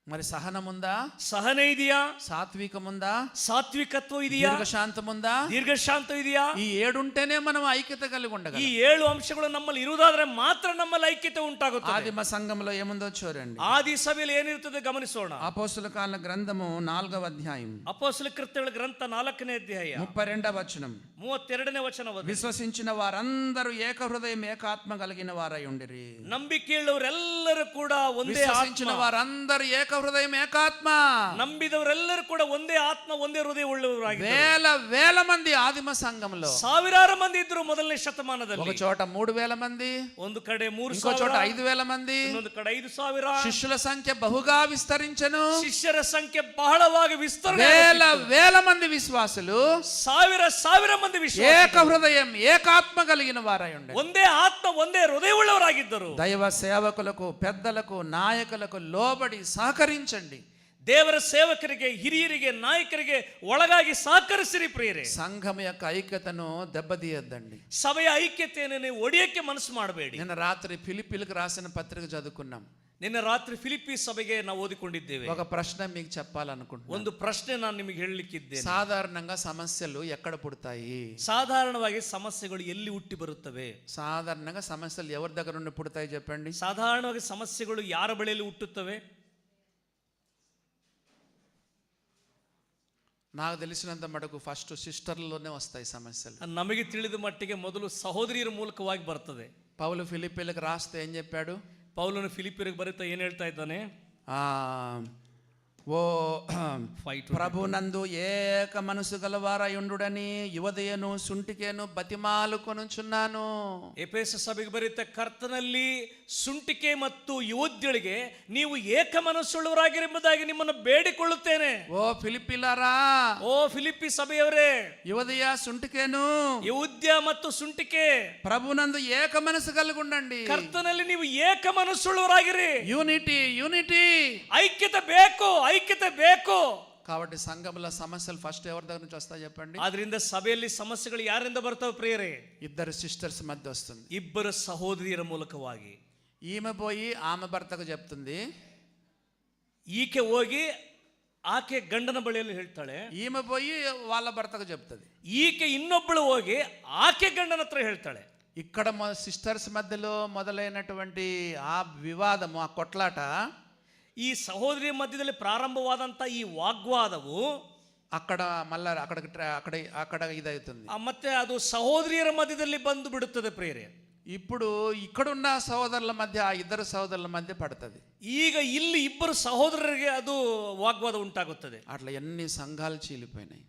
మరి సహనం ఉందా? ಸಹನೆ ಇದೆಯಾ? సాత్వికం ఉందా? ಸಾತ್ವಿಕತ್ವ ಇದೆಯಾ? దీర్ఘశాంతం ఉందా? ದೀರ್ಘಶಾಂತ ಇದೆಯಾ? ఈ 7 ఉంటేనే మనం ఐక్యత కలిగి ఉండగలం. ಈ 7 ಅಂಶಗಳು ನಮ್ಮಲ್ಲಿ ಇರುವುದಾದ್ರೆ ಮಾತ್ರ ನಮ್ಮಲ್ಲಿ ಐಕ್ಯತೆ ಉಂಟಾಗುತ್ತದೆ. ఆదిమ సంఘంలో ఏముందో చూడండి. ಆದಿ ಸಭೆಯಲ್ಲಿ ಏನಿರುತ್ತದೆ ಗಮನಿಸೋಣ. అపోస్తల కాల గ్రంథము 4వ అధ్యాయం, ಅಪೊಸ್ತಲ ಕೃತ್ಯಗಳ ಗ್ರಂಥ 4ನೇ ಅಧ್ಯಾಯ 32వ వచనం. 32ನೇ ವಚನ. విశ్వసించిన వారందరూ ఏక హృదయం, ఏకాత్మ కలిగిన వారై ఉండిరి. ನಂಬಿಕೆಯುಳ್ಳವರೆಲ್ಲರೂ ಕೂಡ ಒಂದೇ విశ్వసించిన వారందరూ ఏక హృదయం ఏకాత్మ. ನಂಬಿದವರೆಲ್ಲರೂ ಕೂಡ ಒಂದೇ ಆತ್ಮ ಒಂದೇ ಹೃದಯ ಉಳ್ಳವರಾಗಿದ್ದಾರೆ. వేల వేల మంది ఆదిమ సంఘంలో, ಸಾವಿರಾರು ಮಂದಿ ಇದ್ರು ಮೊದಲನೇ ఒక ಶತಮಾನದಲ್ಲಿ. చోట 3,000 మంది, ಒಂದು ಕಡೆ ఇంకో చోట 3,000, 5,000 మంది. ಇನ್ನೊಂದು ಕಡೆ 5,000. శిష్యుల సంఖ్య బహుగా విస్తరించెను. ಶಿಷ್ಯರ ಸಂಖ್ಯೆ ಬಹಳವಾಗಿ ವಿಸ್ತರಣೆ వేల ಆಗುತ್ತಿತ್ತು. వేల మంది విశ్వాసులు ಸಾವಿರ ಮಂದಿ ವಿಶ್ವಾಸಿಗಳು ఏక హృదయం ఏకాత్మ కలిగిన వారై ఉండే. ಒಂದೇ ಆತ್ಮ ಒಂದೇ ಹೃದಯವುಳ್ಳವರಾಗಿದ್ದರು. దైవ సేవకులకు, పెద్దలకు, నాయకులకు లోబడి సహకరించండి. ದೇವರ ಸೇವಕರಿಗೆ, ಹಿರಿಯರಿಗೆ, ನಾಯಕರಿಗೆ ಒಳಗಾಗಿ ಸಹಕರಿಸಿರಿ ಪ್ರಿಯರೇ. సంఘం యొక్క ఐక్యతను దెబ్బతీయొద్దండి. ಸಭೆಯ ಐಕ್ಯತೆಯನ್ನು ನೀವು ಒಡೆಯಕ್ಕೆ ಮನಸ್ಸು ಮಾಡಬೇಡಿ. నిన్న రాత్రి ఫిలిప్పీలకు రాసిన పత్రిక చదువుకున్నాం. ನಿನ್ನೆ ರಾತ್ರಿ ಫಿಲಿಪ್ಪಿ ಸಭೆಗೆ ನಾವು ಓದಿಕೊಂಡಿದ್ದೇವೆ. ఒక ప్రశ్న మీకు చెప్పాలనుకుంటున్నాను. ಒಂದು ಪ್ರಶ್ನೆ ನಾನು ನಿಮಗೆ ಹೇಳಲಿಕ್ಕಿದ್ದೇನೆ. సాధారణంగా సమస్యలు ఎక్కడ పుడతాయి? ಸಾಧಾರಣವಾಗಿ ಸಮಸ್ಯೆಗಳು ಎಲ್ಲಿ ಹುಟ್ಟಿ ಬರುತ್ತವೆ? సాధారణంగా సమస్యలు ఎవరి దగ్గర నుండి పుడతాయి చెప్పండి? ಸಾಧಾರಣವಾಗಿ ಸಮಸ್ಯೆಗಳು ಯಾರ ಬಳಿಯಲ್ಲಿ ಹುಟ್ಟುತ್ತವೆ? నాకు తెలిసినంత మటుకు ఫస్ట్ సిస్టర్లోనే వస్తాయి సమస్యలు. ನಮಗೆ ತಿಳಿದ ಮಟ್ಟಿಗೆ ಮೊದಲು ಸಹೋದರಿಯರ ಮೂಲಕವಾಗಿ ಬರ್ತದೆ. పౌలు ఫిలిప్పీలకు రాస్తే ఏం చెప్పాడు? ಪೌಲನು ಫಿಲಿಪ್ಪಿಯರಿಗೆ ಬರುತ್ತಾ ಏನು ಹೇಳ್ತಾ ಇದ್ದಾನೆ? ఓ ప్రభునందు ఏక మనసు గలవారై ఉండుడని యువదయను సుంటికేను బతిమాలుకొనుచున్నాను. ಎಫೆಸ ಸಭೆಗೆ ಬರೆಯುತ್ತ ಕರ್ತನಲ್ಲಿ ಸುಂಟಿಕೆ ಮತ್ತು ಯುವತಿಯಳಿಗೆ ನೀವು ಏಕ ಮನಸ್ಸುಳ್ಳವರಾಗಿರೆಂಬುದಾಗಿ ನಿಮ್ಮನ್ನು ಬೇಡಿಕೊಳ್ಳುತ್ತೇನೆ. ఓ ఫిలిప్పీలారా, ಓ ಫಿಲಿಪ್ಪಿ ಸಭೆಯವರೇ, యువదయ సుంటికేను ಯುವದ್ಯ ಮತ್ತು ಸುಂಟಿಕೆ ప్రభునందు ఏక మనసు కలిగి ఉండండి. ಕರ್ತನಲ್ಲಿ ನೀವು ಏಕ ಮನಸ್ಸುಳ್ಳವರಾಗಿರಿ. Unity unity. ಐಕ್ಯತೆ ಬೇಕು, ಐಕ್ಯತೆ ಬೇಕು. కాబట్టి సంఘంలో సమస్యలు ఫస్ట్ ఎవరి దగ్గర నుంచి వస్తాయి చెప్పండి? ಆದ್ರಿಂದ ಸಭೆಯಲ್ಲಿ ಸಮಸ್ಯೆಗಳು ಯಾರಿಂದ ಬರ್ತಾವೆ ಪ್ರಿಯರೇ? ఇద్దరు సిస్టర్స్ మధ్య వస్తుంది. ಇಬ್ಬರು ಸಹೋದರಿಯರ ಮೂಲಕವಾಗಿ. ఈమె పోయి ఆమె భర్తకు చెప్తుంది, ಈಕೆ ಹೋಗಿ ಆಕೆ ಗಂಡನ ಬಳಿಯಲ್ಲಿ ಹೇಳ್ತಾಳೆ. ఈమె పోయి వాళ్ళ భర్తకు చెప్తుంది. ಈಕೆ ಇನ್ನೊಬ್ಬಳು ಹೋಗಿ ಆಕೆ ಗಂಡನ ಹತ್ರ ಹೇಳ್ತಾಳೆ. ఇక్కడ సిస్టర్స్ మధ్యలో మొదలైనటువంటి ఆ వివాదము, ఆ కొట్లాట, ಈ ಸಹೋದರಿಯ ಮಧ್ಯದಲ್ಲಿ ಪ್ರಾರಂಭವಾದಂತ ಈ ವಾಗ್ವಾದವು అక్కడ మళ్ళా అక్కడ ఇదవుతుంది. ಮತ್ತೆ ಅದು ಸಹೋದರಿಯರ ಮಧ್ಯದಲ್ಲಿ ಬಂದು ಬಿಡುತ್ತದೆ ಪ್ರಿಯರೇ. ఇప్పుడు ఇక్కడున్న సహోదరుల మధ్య, ఆ ఇద్దరు సహోదరుల మధ్య పడుతుంది. ಈಗ ಇಲ್ಲಿ ಇಬ್ಬರು ಸಹೋದರರಿಗೆ ಅದು ವಾಗ್ವಾದ ಉಂಟಾಗುತ್ತದೆ. అట్లా ఎన్ని సంఘాలు చీలిపోయినాయి.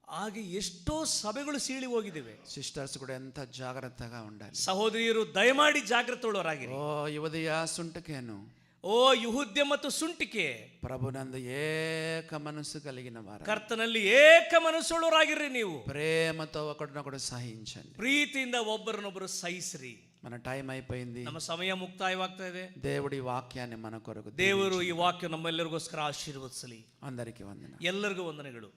ಹಾಗೆ ಎಷ್ಟೋ ಸಭೆಗಳು ಸೀಳಿ ಹೋಗಿದ್ದೇವೆ. సిస్టర్స్ కూడా ఎంత జాగ్రత్తగా ఉండాలి. ಸಹೋದರಿಯರು ದಯಮಾಡಿ ಜಾಗೃತವುಳ್ಳವರಾಗಿರಿ. ఓ యువదయ సుంటకేను, ಓ ಯುಹುದ್ಯ ಮತ್ತು ಸುಂಟಿಕೆ, ప్రభునందు ఏక మనసు కలిగిన వారు, ಕರ್ತನಲ್ಲಿ ಏಕ ಮನಸ್ಸುಳ್ಳವರಾಗಿರ್ರಿ. ನೀವು ప్రేమతో ఒకరినొకడు సహించండి. ಪ್ರೀತಿಯಿಂದ ಒಬ್ಬರನ್ನೊಬ್ಬರು ಸಹಿಸ್ರಿ. మన టైం అయిపోయింది. ನಮ್ಮ ಸಮಯ ಮುಕ್ತಾಯವಾಗ್ತಾ ಇದೆ. దేవుడి వాక్యాన్ని మన కొరకు ದೇವರು ಈ ವಾಕ್ಯ ನಮ್ಮೆಲ್ಲರಿಗೋಸ್ಕರ ಆಶೀರ್ವದಿಸಲಿ. అందరికీ వందన. ಎಲ್ಲರಿಗೂ ವಂದನೆಗಳು.